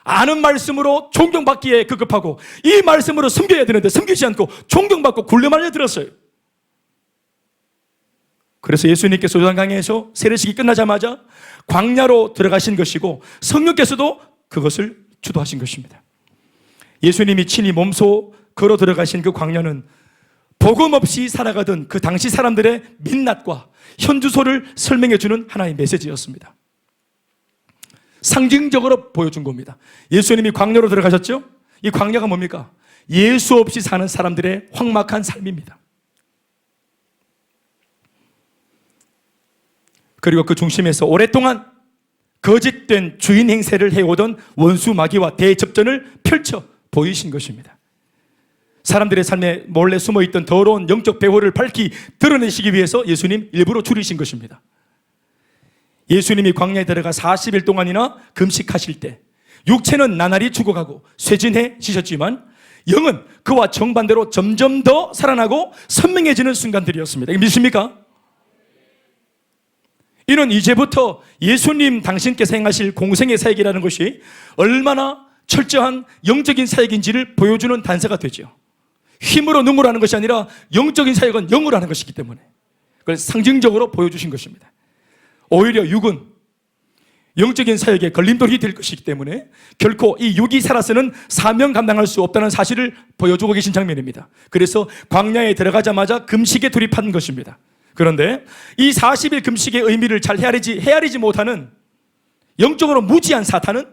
아는 말씀으로 존경받기에 급급하고 이 말씀으로 섬겨야 되는데 섬기지 않고 존경받고 군림하려 들었어요. 그래서 예수님께서 요단강에서 세례식이 끝나자마자 광야로 들어가신 것이고 성령께서도 그것을 주도하신 것입니다. 예수님이 친히 몸소 걸어 들어가신 그 광야는 복음 없이 살아가던 그 당시 사람들의 민낯과 현주소를 설명해 주는 하나의 메시지였습니다. 상징적으로 보여준 겁니다. 예수님이 광야로 들어가셨죠? 이 광야가 뭡니까? 예수 없이 사는 사람들의 황막한 삶입니다. 그리고 그 중심에서 오랫동안 거짓된 주인 행세를 해오던 원수 마귀와 대접전을 펼쳐 보이신 것입니다. 사람들의 삶에 몰래 숨어있던 더러운 영적 배후를 밝히 드러내시기 위해서 예수님 일부러 줄이신 것입니다. 예수님이 광야에 들어가 40일 동안이나 금식하실 때 육체는 나날이 죽어가고 쇠진해지셨지만 영은 그와 정반대로 점점 더 살아나고 선명해지는 순간들이었습니다. 믿습니까? 이는 이제부터 예수님 당신께서 행하실 공생의 사역이라는 것이 얼마나 철저한 영적인 사역인지를 보여주는 단서가 되죠. 힘으로 능으로 하는 것이 아니라 영적인 사역은 영으로 하는 것이기 때문에 그걸 상징적으로 보여주신 것입니다. 오히려 육은 영적인 사역에 걸림돌이 될 것이기 때문에 결코 이 육이 살아서는 사명 감당할 수 없다는 사실을 보여주고 계신 장면입니다. 그래서 광야에 들어가자마자 금식에 돌입한 것입니다. 그런데 이 40일 금식의 의미를 잘 헤아리지 못하는 영적으로 무지한 사탄은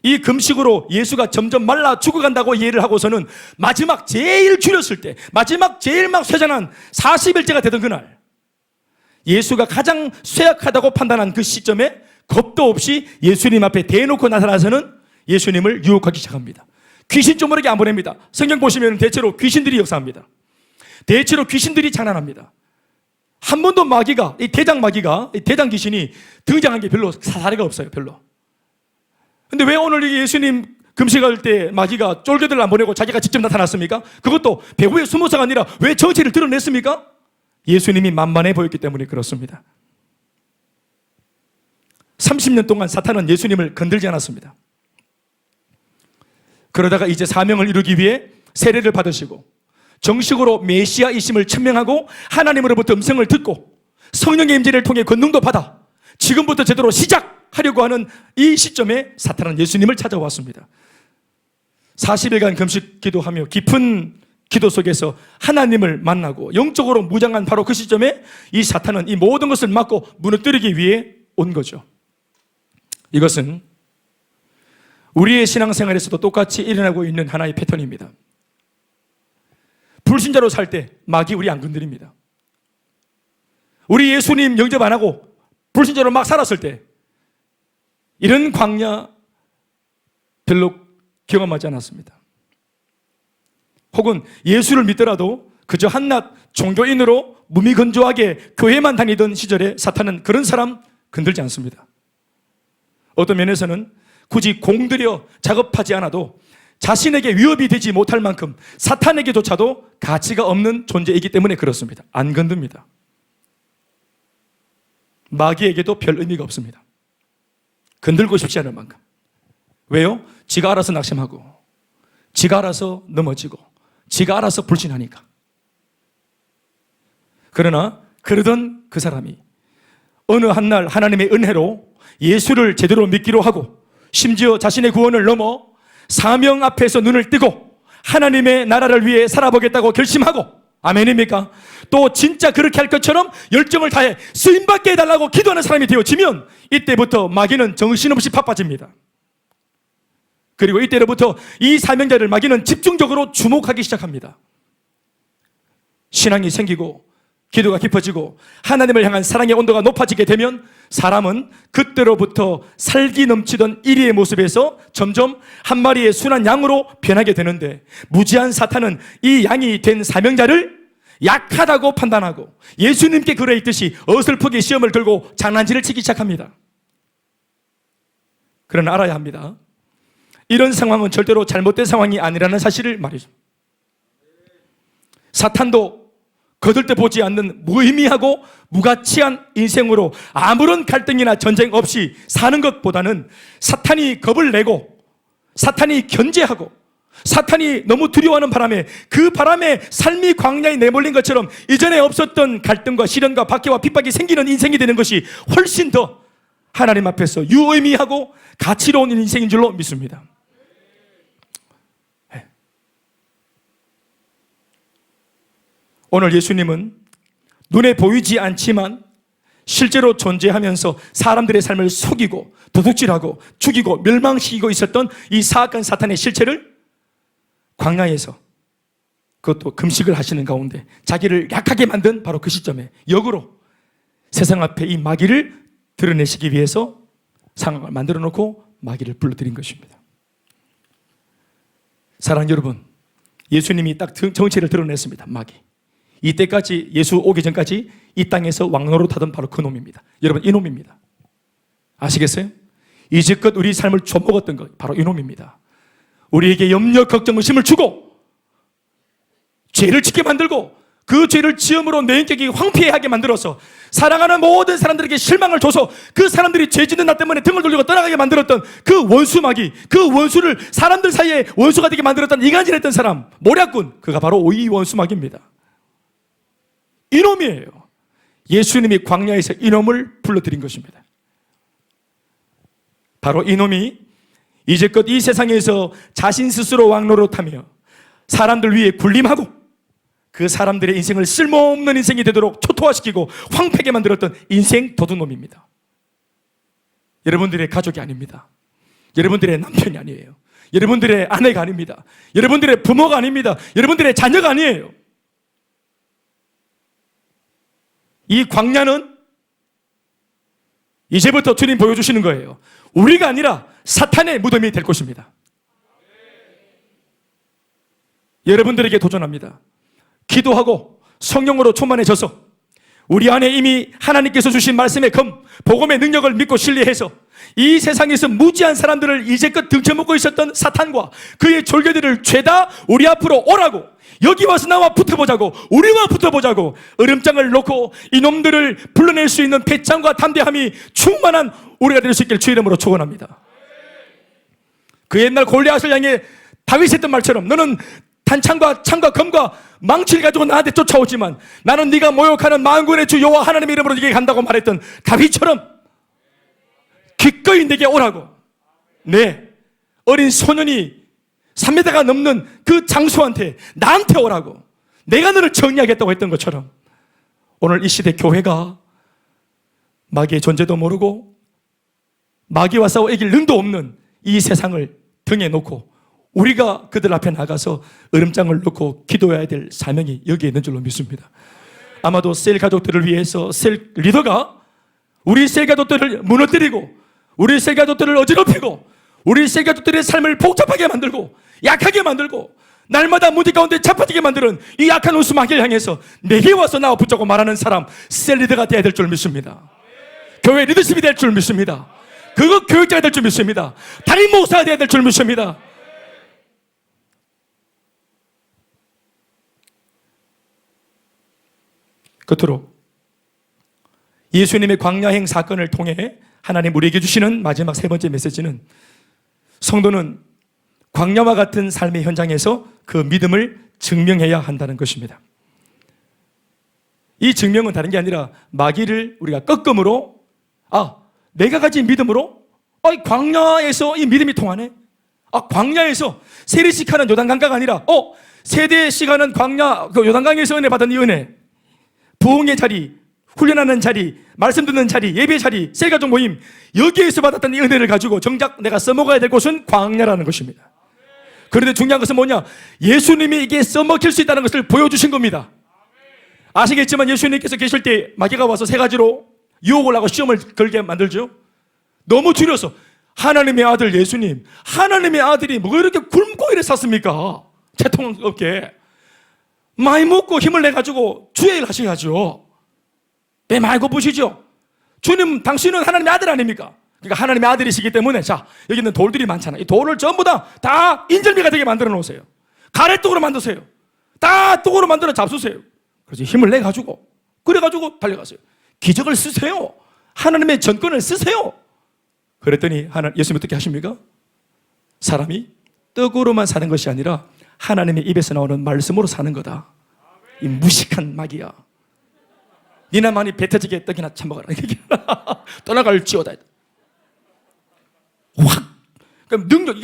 이 금식으로 예수가 점점 말라 죽어간다고 이해를 하고서는 마지막 제일 줄였을 때, 마지막 제일 막 쇠잔한 40일째가 되던 그날 예수가 가장 쇠약하다고 판단한 그 시점에 겁도 없이 예수님 앞에 대놓고 나타나서는 예수님을 유혹하기 시작합니다. 귀신 좀 모르게 안 보냅니다. 성경 보시면 대체로 귀신들이 역사합니다. 대체로 귀신들이 장난합니다. 한 번도 마귀가, 이 대장 마귀가, 이 대장 귀신이 등장한 게 별로 사례가 없어요. 별로. 근데 왜 오늘 예수님 금식할 때 마귀가 쫄개들 안 보내고 자기가 직접 나타났습니까? 그것도 배후에 숨어서가 아니라 왜 정체를 드러냈습니까? 예수님이 만만해 보였기 때문에 그렇습니다. 30년 동안 사탄은 예수님을 건들지 않았습니다. 그러다가 이제 사명을 이루기 위해 세례를 받으시고 정식으로 메시아이심을 천명하고 하나님으로부터 음성을 듣고 성령의 임재를 통해 권능도 받아 지금부터 제대로 시작하려고 하는 이 시점에 사탄은 예수님을 찾아왔습니다. 40일간 금식 기도하며 깊은 기도 속에서 하나님을 만나고 영적으로 무장한 바로 그 시점에 이 사탄은 이 모든 것을 막고 무너뜨리기 위해 온 거죠. 이것은 우리의 신앙생활에서도 똑같이 일어나고 있는 하나의 패턴입니다. 불신자로 살 때 마귀 우리 안 건드립니다. 우리 예수님 영접 안 하고 불신자로 막 살았을 때 이런 광야 별로 경험하지 않았습니다. 혹은 예수를 믿더라도 그저 한낱 종교인으로 무미건조하게 교회만 다니던 시절에 사탄은 그런 사람 건들지 않습니다. 어떤 면에서는 굳이 공들여 작업하지 않아도 자신에게 위협이 되지 못할 만큼 사탄에게조차도 가치가 없는 존재이기 때문에 그렇습니다. 안 건듭니다. 마귀에게도 별 의미가 없습니다. 건들고 싶지 않을 만큼. 왜요? 지가 알아서 낙심하고 지가 알아서 넘어지고 지가 알아서 불신하니까. 그러나 그러던 그 사람이 어느 한날 하나님의 은혜로 예수를 제대로 믿기로 하고 심지어 자신의 구원을 넘어 사명 앞에서 눈을 뜨고 하나님의 나라를 위해 살아보겠다고 결심하고, 아멘입니까? 또 진짜 그렇게 할 것처럼 열정을 다해 쓰임받게 해달라고 기도하는 사람이 되어지면 이때부터 마귀는 정신없이 바빠집니다. 그리고 이때로부터 이 사명자를 마귀는 집중적으로 주목하기 시작합니다. 신앙이 생기고 기도가 깊어지고 하나님을 향한 사랑의 온도가 높아지게 되면 사람은 그때로부터 살기 넘치던 이리의 모습에서 점점 한 마리의 순한 양으로 변하게 되는데, 무지한 사탄은 이 양이 된 사명자를 약하다고 판단하고 예수님께 그래 있듯이 어설프게 시험을 걸고 장난질을 치기 시작합니다. 그러나 알아야 합니다. 이런 상황은 절대로 잘못된 상황이 아니라는 사실을 말이죠. 사탄도 거들떠 보지 않는 무의미하고 무가치한 인생으로 아무런 갈등이나 전쟁 없이 사는 것보다는 사탄이 겁을 내고 사탄이 견제하고 사탄이 너무 두려워하는 바람에 그 바람에 삶이 광야에 내몰린 것처럼 이전에 없었던 갈등과 시련과 박해와 핍박이 생기는 인생이 되는 것이 훨씬 더 하나님 앞에서 유의미하고 가치로운 인생인 줄로 믿습니다. 오늘 예수님은 눈에 보이지 않지만 실제로 존재하면서 사람들의 삶을 속이고 도둑질하고 죽이고 멸망시키고 있었던 이 사악한 사탄의 실체를 광야에서, 그것도 금식을 하시는 가운데 자기를 약하게 만든 바로 그 시점에 역으로 세상 앞에 이 마귀를 드러내시기 위해서 상황을 만들어 놓고 마귀를 불러들인 것입니다. 사랑하는 여러분, 예수님이 딱 정체를 드러냈습니다. 마귀. 이때까지, 예수 오기 전까지 이 땅에서 왕노릇하던 바로 그 놈입니다. 여러분, 이 놈입니다. 아시겠어요? 이제껏 우리 삶을 좀먹었던 것, 바로 이 놈입니다. 우리에게 염려, 걱정, 의심을 주고 죄를 짓게 만들고 그 죄를 지음으로 내 인격이 황폐하게 만들어서 사랑하는 모든 사람들에게 실망을 줘서 그 사람들이 죄 짓는 나 때문에 등을 돌리고 떠나가게 만들었던 그 원수 마귀, 그 원수를 사람들 사이에 원수가 되게 만들었던 이간질했던 사람, 모략군, 그가 바로 이 원수 마귀입니다. 이놈이에요. 예수님이 광야에서 이놈을 불러들인 것입니다. 바로 이놈이 이제껏 이 세상에서 자신 스스로 왕노릇하며 사람들 위해 군림하고 그 사람들의 인생을 쓸모없는 인생이 되도록 초토화시키고 황폐하게 만들었던 인생 도둑놈입니다. 여러분들의 가족이 아닙니다. 여러분들의 남편이 아니에요. 여러분들의 아내가 아닙니다. 여러분들의 부모가 아닙니다. 여러분들의 자녀가 아니에요. 이 광야는 이제부터 주님 보여주시는 거예요. 우리가 아니라 사탄의 무덤이 될 것입니다. 여러분들에게 도전합니다. 기도하고 성령으로 충만해져서 우리 안에 이미 하나님께서 주신 말씀의 검, 복음의 능력을 믿고 신뢰해서 이 세상에서 무지한 사람들을 이제껏 등쳐먹고 있었던 사탄과 그의 졸개들을 죄다 우리 앞으로 오라고, 여기 와서 나와 붙어보자고, 우리와 붙어보자고 으름장을 놓고 이놈들을 불러낼 수 있는 배짱과 담대함이 충만한 우리가 될 수 있기를 주의 이름으로 축원합니다. 그 옛날 골리앗을 향해 다윗이 했던 말처럼 너는 단창과 창과 검과 망치를 가지고 나한테 쫓아오지만 나는 네가 모욕하는 만군의 주 여호와 하나님의 이름으로 네게 간다고 말했던 다윗처럼 기꺼이 내게 오라고. 네, 어린 소년이 3m가 넘는 그 장수한테 나한테 오라고, 내가 너를 정리하겠다고 했던 것처럼 오늘 이 시대 교회가 마귀의 존재도 모르고 마귀와 싸워 이길 능도 없는 이 세상을 등에 놓고 우리가 그들 앞에 나가서 으름장을 놓고 기도해야 될 사명이 여기에 있는 줄로 믿습니다. 아마도 셀 가족들을 위해서 셀 리더가 우리 셀 가족들을 무너뜨리고 우리 셀 가족들을 어지럽히고 우리 셀 가족들의 삶을 복잡하게 만들고 약하게 만들고 날마다 문제 가운데 잡아지게 만드는 이 약한 원수 마귀를 향해서 내게 와서 나와 붙잡고 말하는 사람, 셀 리더가 되어야 될 줄 믿습니다. 교회 리더십이 될 줄 믿습니다. 그거 교육자가 될 줄 믿습니다. 담임 목사가 되어야 될 줄 믿습니다. 끝으로 예수님의 광야행 사건을 통해 하나님 우리에게 주시는 마지막 세 번째 메시지는, 성도는 광야와 같은 삶의 현장에서 그 믿음을 증명해야 한다는 것입니다. 이 증명은 다른 게 아니라 마귀를 우리가 꺾음으로, 내가 가진 믿음으로 광야에서 이 믿음이 통하네. 광야에서 세례식 하는 요단강가가 아니라 세대식 하는 광야 그 요단강에서 은혜 받은 이 은혜, 부흥의 자리, 훈련하는 자리, 말씀 듣는 자리, 예배 자리, 셀가족 모임, 여기에서 받았던 이 은혜를 가지고 정작 내가 써먹어야 될 곳은 광야라는 것입니다. 그런데 중요한 것은 뭐냐? 예수님이 이게 써먹힐 수 있다는 것을 보여주신 겁니다. 아시겠지만 예수님께서 계실 때 마귀가 와서 세 가지로 유혹을 하고 시험을 걸게 만들죠. 너무 줄여서 하나님의 아들 예수님, 하나님의 아들이 뭐 이렇게 굶고 이래 샀습니까? 채통 없게 많이 먹고 힘을 내가지고 주의 일 하셔야죠. 배 많이 고프시죠? 주님, 당신은 하나님의 아들 아닙니까? 그러니까 하나님의 아들이시기 때문에, 자, 여기 있는 돌들이 많잖아. 이 돌을 전부 다 인절미가 되게 만들어 놓으세요. 가래떡으로 만드세요. 다 떡으로 만들어 잡수세요. 그래서 힘을 내가지고, 그래가지고 달려가세요. 기적을 쓰세요. 하나님의 전권을 쓰세요. 그랬더니 예수님 어떻게 하십니까? 사람이 떡으로만 사는 것이 아니라 하나님의 입에서 나오는 말씀으로 사는 거다. 이 무식한 마귀야. 니나만이 배 터지게 떡이나 처먹어라. 떠나갈지어다. 확. 그럼 능력,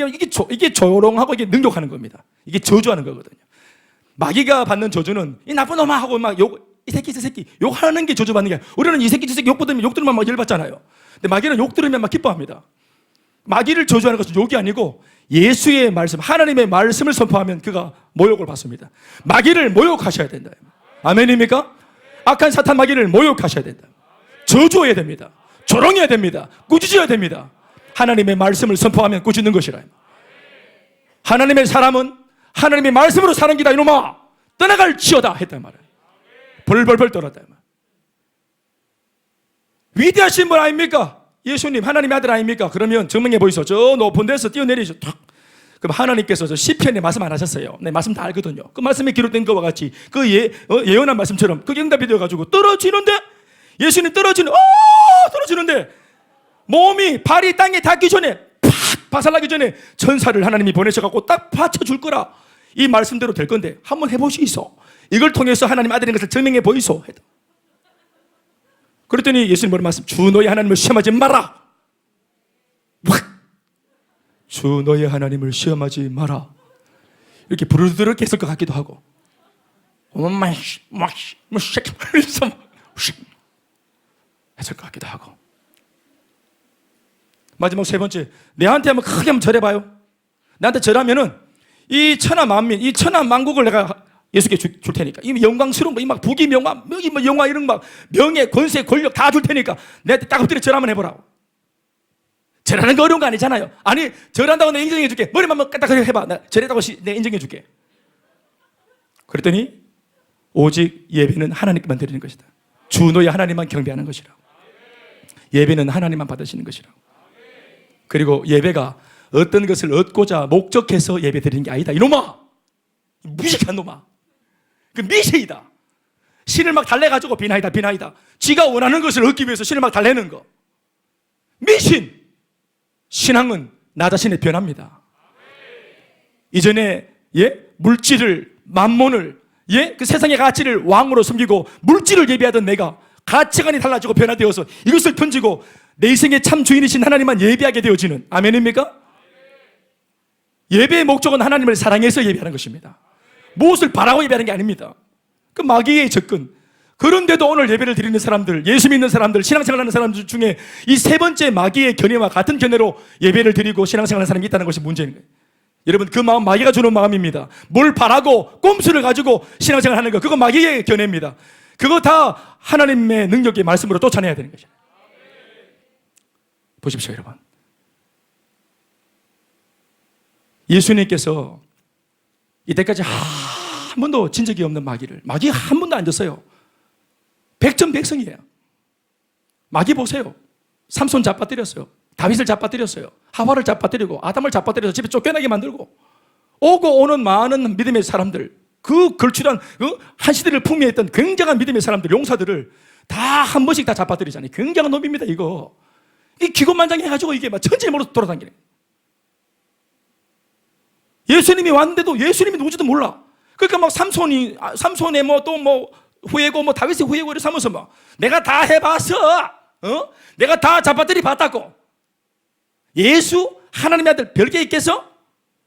이게 조롱하고 이게 능력하는 겁니다. 이게 저주하는 거거든요. 마귀가 받는 저주는 이 나쁜 놈아 하고 막 이 새끼 저 새끼 욕하는 게 저주 받는 게 아니라 우리는 이 새끼 저 새끼 욕 들으면 막 열받잖아요. 근데 마귀는 욕 들으면 막 기뻐합니다. 마귀를 저주하는 것은 욕이 아니고 예수의 말씀, 하나님의 말씀을 선포하면 그가 모욕을 받습니다. 마귀를 모욕하셔야 된다. 아멘입니까? 악한 사탄 마귀를 모욕하셔야 된다. 저주해야 됩니다. 조롱해야 됩니다. 꾸짖어야 됩니다. 하나님의 말씀을 선포하면 꾸짖는 것이라. 하나님의 사람은 하나님의 말씀으로 사는 기다 이놈아 떠나갈지어다 했단 말이에요. 벌벌벌 떨었다. 위대하신 분 아닙니까? 예수님 하나님의 아들 아닙니까? 그러면 증명해 보이소. 저 높은 데서 뛰어내리죠. 탁. 그럼 하나님께서 저 시편에 말씀 안 하셨어요. 네, 말씀 다 알거든요. 그 말씀에 기록된 것과 같이 그 예언한 말씀처럼 그게 응답이 되어가지고 떨어지는데 예수님 떨어지는데 몸이 발이 땅에 닿기 전에 팍 박살나기 전에 천사를 하나님이 보내셔갖고 딱 받쳐줄 거라. 이 말씀대로 될 건데 한번 해보시소. 이걸 통해서 하나님 아들인 것을 증명해 보이소. 그랬더니 예수님 뭐라 말씀? 주 너의 하나님을 시험하지 마라. 주 너의 하나님을 시험하지 마라. 이렇게 부르르르 했을 것 같기도 하고 했을 것 같기도 하고 마지막 세 번째, 내한테 한번 크게 한번 절해봐요. 나한테 절하면은 이 천하 만민, 이 천하 만국을 내가 예수께 줄 테니까. 이 영광스러운 거, 이 막 부귀 명화, 여기 뭐 영화 이런 막 명예, 권세, 권력 다 줄 테니까 내한테 딱 엎드려 절 한번 해보라고. 절하는 거 어려운 거 아니잖아요. 아니, 절한다고 내가 인정해 줄게. 머리만 한번 까딱 해봐. 나 절했다고 내가 인정해 줄게. 그랬더니 오직 예배는 하나님께만 드리는 것이다. 주 너의 하나님만 경배하는 것이라고. 예배는 하나님만 받으시는 것이라고. 그리고 예배가 어떤 것을 얻고자 목적해서 예배 드리는 게 아니다. 이놈아! 무식한 놈아! 그 미세이다. 신을 막 달래가지고 비나이다. 지가 원하는 것을 얻기 위해서 신을 막 달래는 거. 미신! 신앙은 나 자신의 변화입니다. 이전에 물질을, 만몬을, 그 세상의 가치를 왕으로 섬기고 물질을 예배하던 내가 가치관이 달라지고 변화되어서 이것을 던지고 내 인생의 참 주인이신 하나님만 예배하게 되어지는, 아멘입니까? 예배의 목적은 하나님을 사랑해서 예배하는 것입니다. 무엇을 바라고 예배하는 게 아닙니다. 그 마귀의 접근. 그런데도 오늘 예배를 드리는 사람들, 예수 믿는 사람들, 신앙생활하는 사람들 중에 이 세 번째 마귀의 견해와 같은 견해로 예배를 드리고 신앙생활하는 사람이 있다는 것이 문제인 거예요. 여러분, 그 마음 마귀가 주는 마음입니다. 뭘 바라고 꼼수를 가지고 신앙생활하는 거, 그거 마귀의 견해입니다. 그거 다 하나님의 능력의 말씀으로 쫓아내야 되는 거죠. 보십시오, 여러분. 예수님께서 이때까지 한 번도 진 적이 없는 마귀를, 마귀 한 번도 안 졌어요. 백전백승이에요. 마귀 보세요. 삼손 잡아뜨렸어요. 다윗을 잡아뜨렸어요. 하와를 잡아뜨리고 아담을 잡아뜨려서 집에 쫓겨나게 만들고, 오고 오는 많은 믿음의 사람들, 그 걸출한 한 시대를 풍미했던 굉장한 믿음의 사람들, 용사들을 다 한 번씩 다 잡아뜨리잖아요. 굉장한 놈입니다, 이거. 이 기곤만장해가지고 이게 막 천지에 몰아서 돌아다니네. 예수님이 왔는데도 예수님이 누군지도 몰라. 그러니까 막 삼손의 또 후예고 다윗의 후예고 이렇게 삼아서 막 내가 다 해봤어. 내가 다 잡아들이 봤다고. 예수 하나님의 아들 별게 있겠어?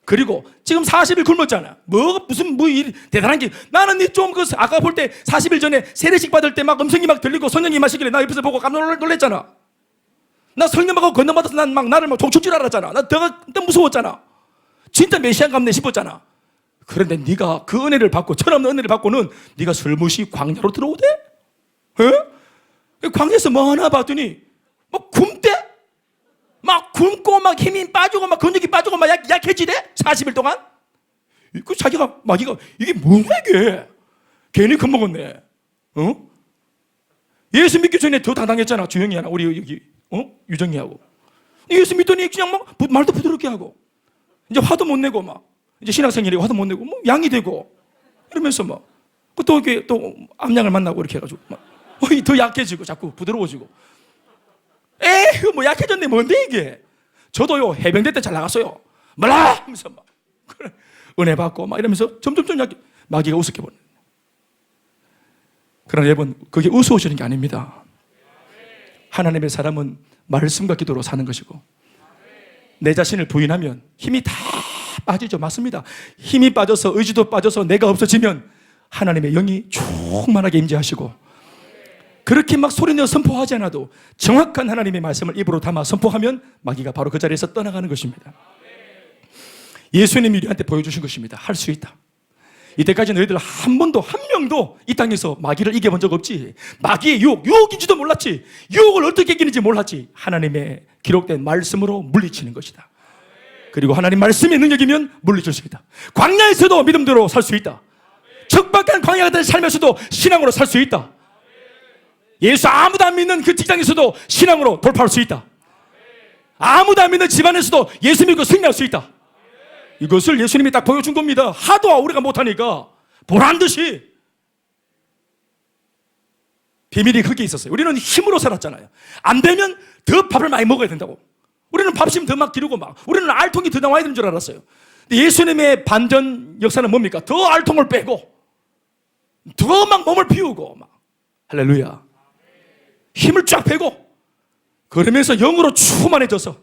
그리고 지금 40일 굶었잖아. 무슨 일 대단한 게. 나는 좀 아까 볼 때 40일 전에 세례식 받을 때 막 음성이 막 들리고 성령이 마시길래 나 옆에서 보고 깜짝 놀랐잖아. 나 성령받고 건너받아서 나를 막 독출 줄 알았잖아. 나 더 무서웠잖아. 진짜 메시아인가 보네 싶었잖아. 그런데 네가 그 은혜를 받고, 천없는 은혜를 받고는 네가 슬무시 광야로 들어오대? 광야에서 뭐 하나 봤더니 막 굶대? 막 굶고 막 힘이 빠지고 막 근육이 빠지고 막 약해지대? 40일 동안? 그 자기가 마귀가 이게 뭐야 이게? 괜히 겁먹었네. 예수 믿기 전에 더 당당했잖아. 주영이야, 우리 여기 유정이하고. 예수 믿더니 그냥 막 말도 부드럽게 하고, 이제 화도 못 내고 막 이제 신학생이라고 화도 못 내고 뭐 양이 되고 이러면서 막 또 이렇게 또 암양을 만나고 이렇게 해가지고 막 더 약해지고 자꾸 부드러워지고. 에이 뭐 약해졌네 뭔데 이게. 저도요 해병대 때 잘 나갔어요. 말라 하면서 막 그래, 은혜 받고 막 이러면서 점점 약해. 마귀가 우습게 보는. 그러나 여러분, 그게 우스워지는 게 아닙니다. 하나님의 사람은 말씀과 기도로 사는 것이고, 내 자신을 부인하면 힘이 다 빠지죠. 맞습니다. 힘이 빠져서 의지도 빠져서 내가 없어지면 하나님의 영이 충만하게 임재하시고, 그렇게 막 소리내어 선포하지 않아도 정확한 하나님의 말씀을 입으로 담아 선포하면 마귀가 바로 그 자리에서 떠나가는 것입니다. 예수님이 우리한테 보여주신 것입니다. 할 수 있다. 이때까지 너희들 한 번도, 한 명도 이 땅에서 마귀를 이겨본 적 없지. 마귀의 유혹인지도 몰랐지. 유혹을 어떻게 이기는지 몰랐지. 하나님의 기록된 말씀으로 물리치는 것이다. 그리고 하나님 말씀의 능력이면 물리칠 수 있다. 광야에서도 믿음대로 살 수 있다. 척박한 광야 같은 삶에서도 신앙으로 살 수 있다. 예수 아무도 안 믿는 그 직장에서도 신앙으로 돌파할 수 있다. 아무도 안 믿는 집안에서도 예수 믿고 승리할 수 있다. 이것을 예수님이 딱 보여준 겁니다. 하도 우리가 못하니까 보란 듯이. 비밀이 그게 있었어요. 우리는 힘으로 살았잖아요. 안 되면 더 밥을 많이 먹어야 된다고. 우리는 밥심 더 막 기르고 막, 우리는 알통이 더 나와야 되는 줄 알았어요. 근데 예수님의 반전 역사는 뭡니까? 더 알통을 빼고 더 막 몸을 비우고 막, 할렐루야, 힘을 쫙 빼고, 그러면서 영으로 충만해져서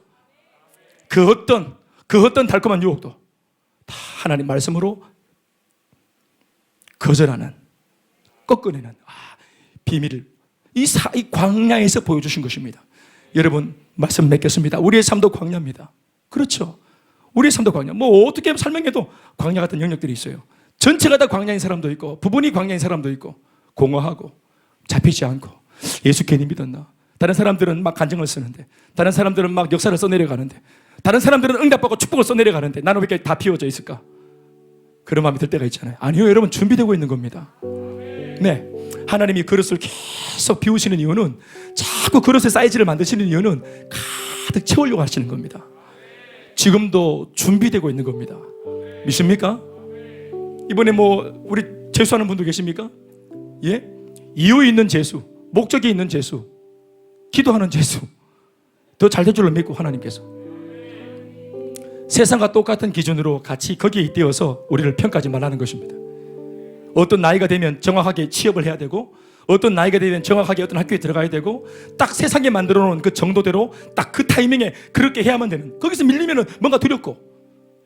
그 어떤 달콤한 유혹도 다 하나님 말씀으로 거절하는, 꺾어내는 비밀을 이 광야에서 보여주신 것입니다. 여러분, 말씀 맺겠습니다. 우리의 삶도 광야입니다. 그렇죠. 우리의 삶도 광야. 뭐 어떻게 설명해도 광야 같은 영역들이 있어요. 전체가 다 광야인 사람도 있고, 부분이 광야인 사람도 있고, 공허하고 잡히지 않고, 예수 괜히 믿었나? 다른 사람들은 막 간증을 쓰는데, 다른 사람들은 막 역사를 써내려가는데, 다른 사람들은 응답받고 축복을 써내려가는데 나는 왜 이렇게 다 비워져 있을까? 그런 마음이 들 때가 있잖아요. 아니요, 여러분, 준비되고 있는 겁니다. 네, 하나님이 그릇을 계속 비우시는 이유는, 자꾸 그릇의 사이즈를 만드시는 이유는 가득 채우려고 하시는 겁니다. 지금도 준비되고 있는 겁니다. 믿습니까? 이번에 뭐 우리 재수하는 분도 계십니까? 예? 이유 있는 재수, 목적이 있는 재수, 기도하는 재수, 더 잘 될 줄로 믿고 하나님께서 세상과 똑같은 기준으로 같이 거기에 잇대어서 우리를 평가하지 말라는 것입니다. 어떤 나이가 되면 정확하게 취업을 해야 되고, 어떤 나이가 되면 정확하게 어떤 학교에 들어가야 되고, 딱 세상에 만들어 놓은 그 정도대로 딱 그 타이밍에 그렇게 해야만 되는, 거기서 밀리면 뭔가 두렵고,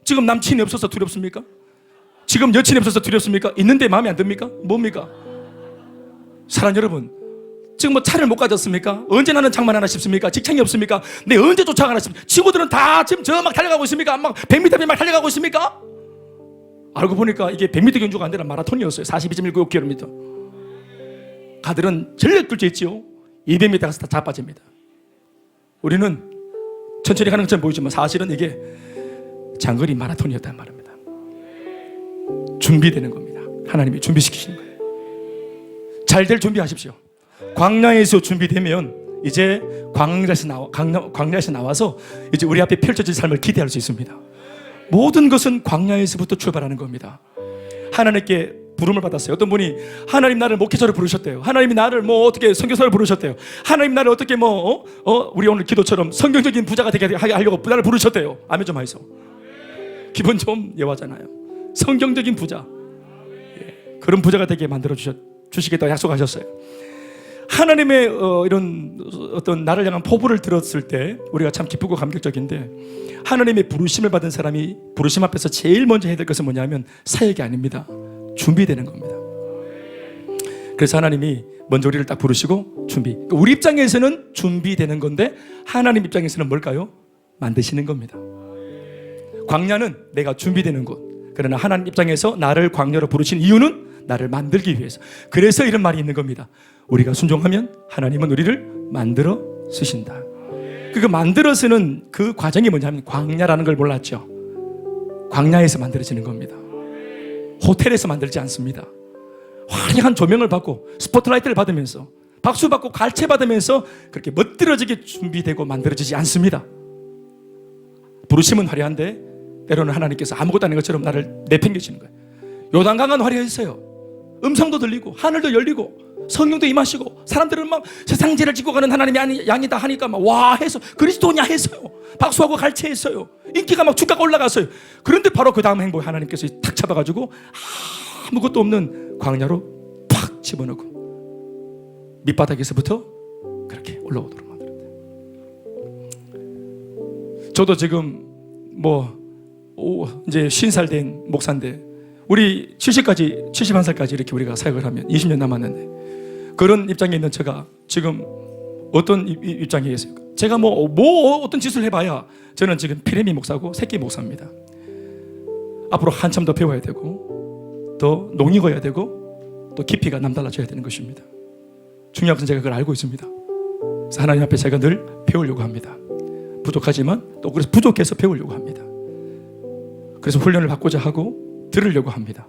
지금 남친이 없어서 두렵습니까? 지금 여친이 없어서 두렵습니까? 있는데 마음에 안 듭니까? 뭡니까? 사랑 여러분, 지금 뭐 차를 못 가졌습니까? 언제 나는 장만하나 싶습니까? 직장이 없습니까? 내 언제 쫓아가나 싶습니까? 친구들은 다 지금 저 막 달려가고 있습니까? 막 100m 막 달려가고 있습니까? 알고 보니까 이게 100m 경주가 아니라 마라톤이었어요. 42.196km. 가들은 전력 뚫려 있지요. 200m 가서 다 자빠집니다. 우리는 천천히 가는 것처럼 보이지만 사실은 이게 장거리 마라톤이었단 말입니다. 준비되는 겁니다. 하나님이 준비시키시는 거예요. 잘 될 준비하십시오. 광야에서 준비되면 이제 광야에서 나와서 이제 우리 앞에 펼쳐질 삶을 기대할 수 있습니다. 모든 것은 광야에서부터 출발하는 겁니다. 하나님께 부름을 받았어요. 어떤 분이 하나님 나를 목회자로 부르셨대요. 하나님이 나를 뭐 어떻게 선교사로 부르셨대요. 하나님 나를 어떻게 우리 오늘 기도처럼 성경적인 부자가 되게 하려고 나를 부르셨대요. 아멘 좀 하이소. 기분 좀 예화잖아요. 성경적인 부자, 그런 부자가 되게 만들어 주시겠다고 약속하셨어요. 하나님의 이런 어떤 나를 향한 포부를 들었을 때 우리가 참 기쁘고 감격적인데, 하나님의 부르심을 받은 사람이 부르심 앞에서 제일 먼저 해야 될 것은 뭐냐면 사역이 아닙니다. 준비되는 겁니다. 그래서 하나님이 먼저 우리를 딱 부르시고 준비. 우리 입장에서는 준비되는 건데 하나님 입장에서는 뭘까요? 만드시는 겁니다. 광야는 내가 준비되는 곳. 그러나 하나님 입장에서 나를 광야로 부르신 이유는 나를 만들기 위해서. 그래서 이런 말이 있는 겁니다. 우리가 순종하면 하나님은 우리를 만들어 쓰신다. 그 만들어 쓰는 그 과정이 뭐냐면 광야라는 걸 몰랐죠. 광야에서 만들어지는 겁니다. 호텔에서 만들지 않습니다. 화려한 조명을 받고 스포트라이트를 받으면서 박수 받고 갈채 받으면서 그렇게 멋들어지게 준비되고 만들어지지 않습니다. 부르심은 화려한데 때로는 하나님께서 아무것도 아닌 것처럼 나를 내팽개치는 거예요. 요단강은 화려했어요. 음성도 들리고 하늘도 열리고 성령도 임하시고 사람들은 막 세상 죄를 짓고 가는 하나님이 양이다 하니까 막 와 해서 그리스도냐 했어요. 박수하고 갈채했어요. 인기가 막 주가가 올라갔어요. 그런데 바로 그 다음 행보에 하나님께서 탁 잡아가지고 아무것도 없는 광야로 팍 집어넣고 밑바닥에서부터 그렇게 올라오도록 만들었대요. 저도 지금 뭐 이제 50살 된 목사인데 우리 71살까지 이렇게 우리가 사역을 하면 20년 남았는데 그런 입장에 있는 제가 지금 어떤 입장에 있습니까? 제가 어떤 짓을 해봐야 저는 지금 피레미 목사고 새끼 목사입니다. 앞으로 한참 더 배워야 되고 더 농익어야 되고 또 깊이가 남달라져야 되는 것입니다. 중요한 것은 제가 그걸 알고 있습니다. 그래서 하나님 앞에 제가 늘 배우려고 합니다. 부족하지만 또 그래서 부족해서 배우려고 합니다. 그래서 훈련을 받고자 하고 들으려고 합니다.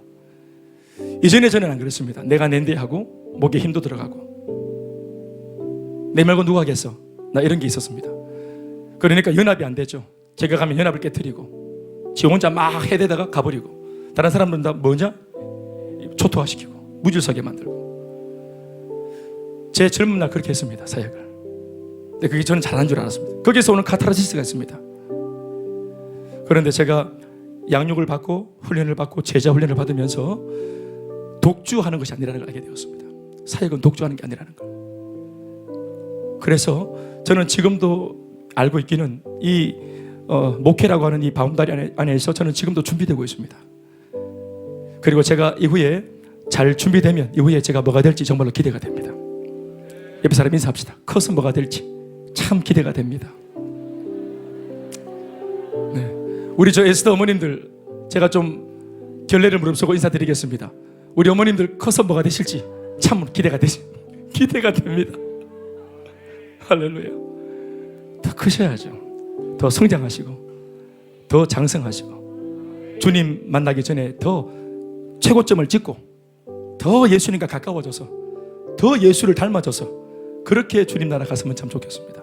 이전에 저는 안 그랬습니다. 내가 낸데 하고 목에 힘도 들어가고 내 말고 누가 하겠어? 나 이런 게 있었습니다. 그러니까 연합이 안 되죠. 제가 가면 연합을 깨트리고 지 혼자 막 해대다가 가버리고 다른 사람들은 다 뭐냐? 초토화시키고 무질서하게 만들고 제 젊은 날 그렇게 했습니다. 사역을. 근데 그게 저는 잘한 줄 알았습니다. 거기서 오는 카타르시스가 있습니다. 그런데 제가 양육을 받고 훈련을 받고 제자 훈련을 받으면서 독주하는 것이 아니라는 걸 알게 되었습니다. 사역은 독주하는 게 아니라는 걸. 그래서 저는 지금도 알고 있기는 이 목회라고 하는 이 바운다리 안에서 저는 지금도 준비되고 있습니다. 그리고 제가 이후에 잘 준비되면 이후에 제가 뭐가 될지 정말로 기대가 됩니다. 옆에 사람 인사합시다. 커서 뭐가 될지 참 기대가 됩니다. 네. 우리 저 에스더 어머님들 제가 좀 결례를 무릅쓰고 인사드리겠습니다. 우리 어머님들 커서 뭐가 되실지 참 기대가 됩니다. 할렐루야. 더 크셔야죠. 더 성장하시고 더 장성하시고 주님 만나기 전에 더 최고점을 찍고 더 예수님과 가까워져서 더 예수를 닮아져서 그렇게 주님 나라 갔으면 참 좋겠습니다.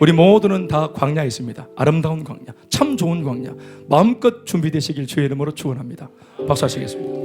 우리 모두는 다 광야에 있습니다. 아름다운 광야, 참 좋은 광야. 마음껏 준비되시길 주의 이름으로 축원합니다. 박수 하시겠습니다.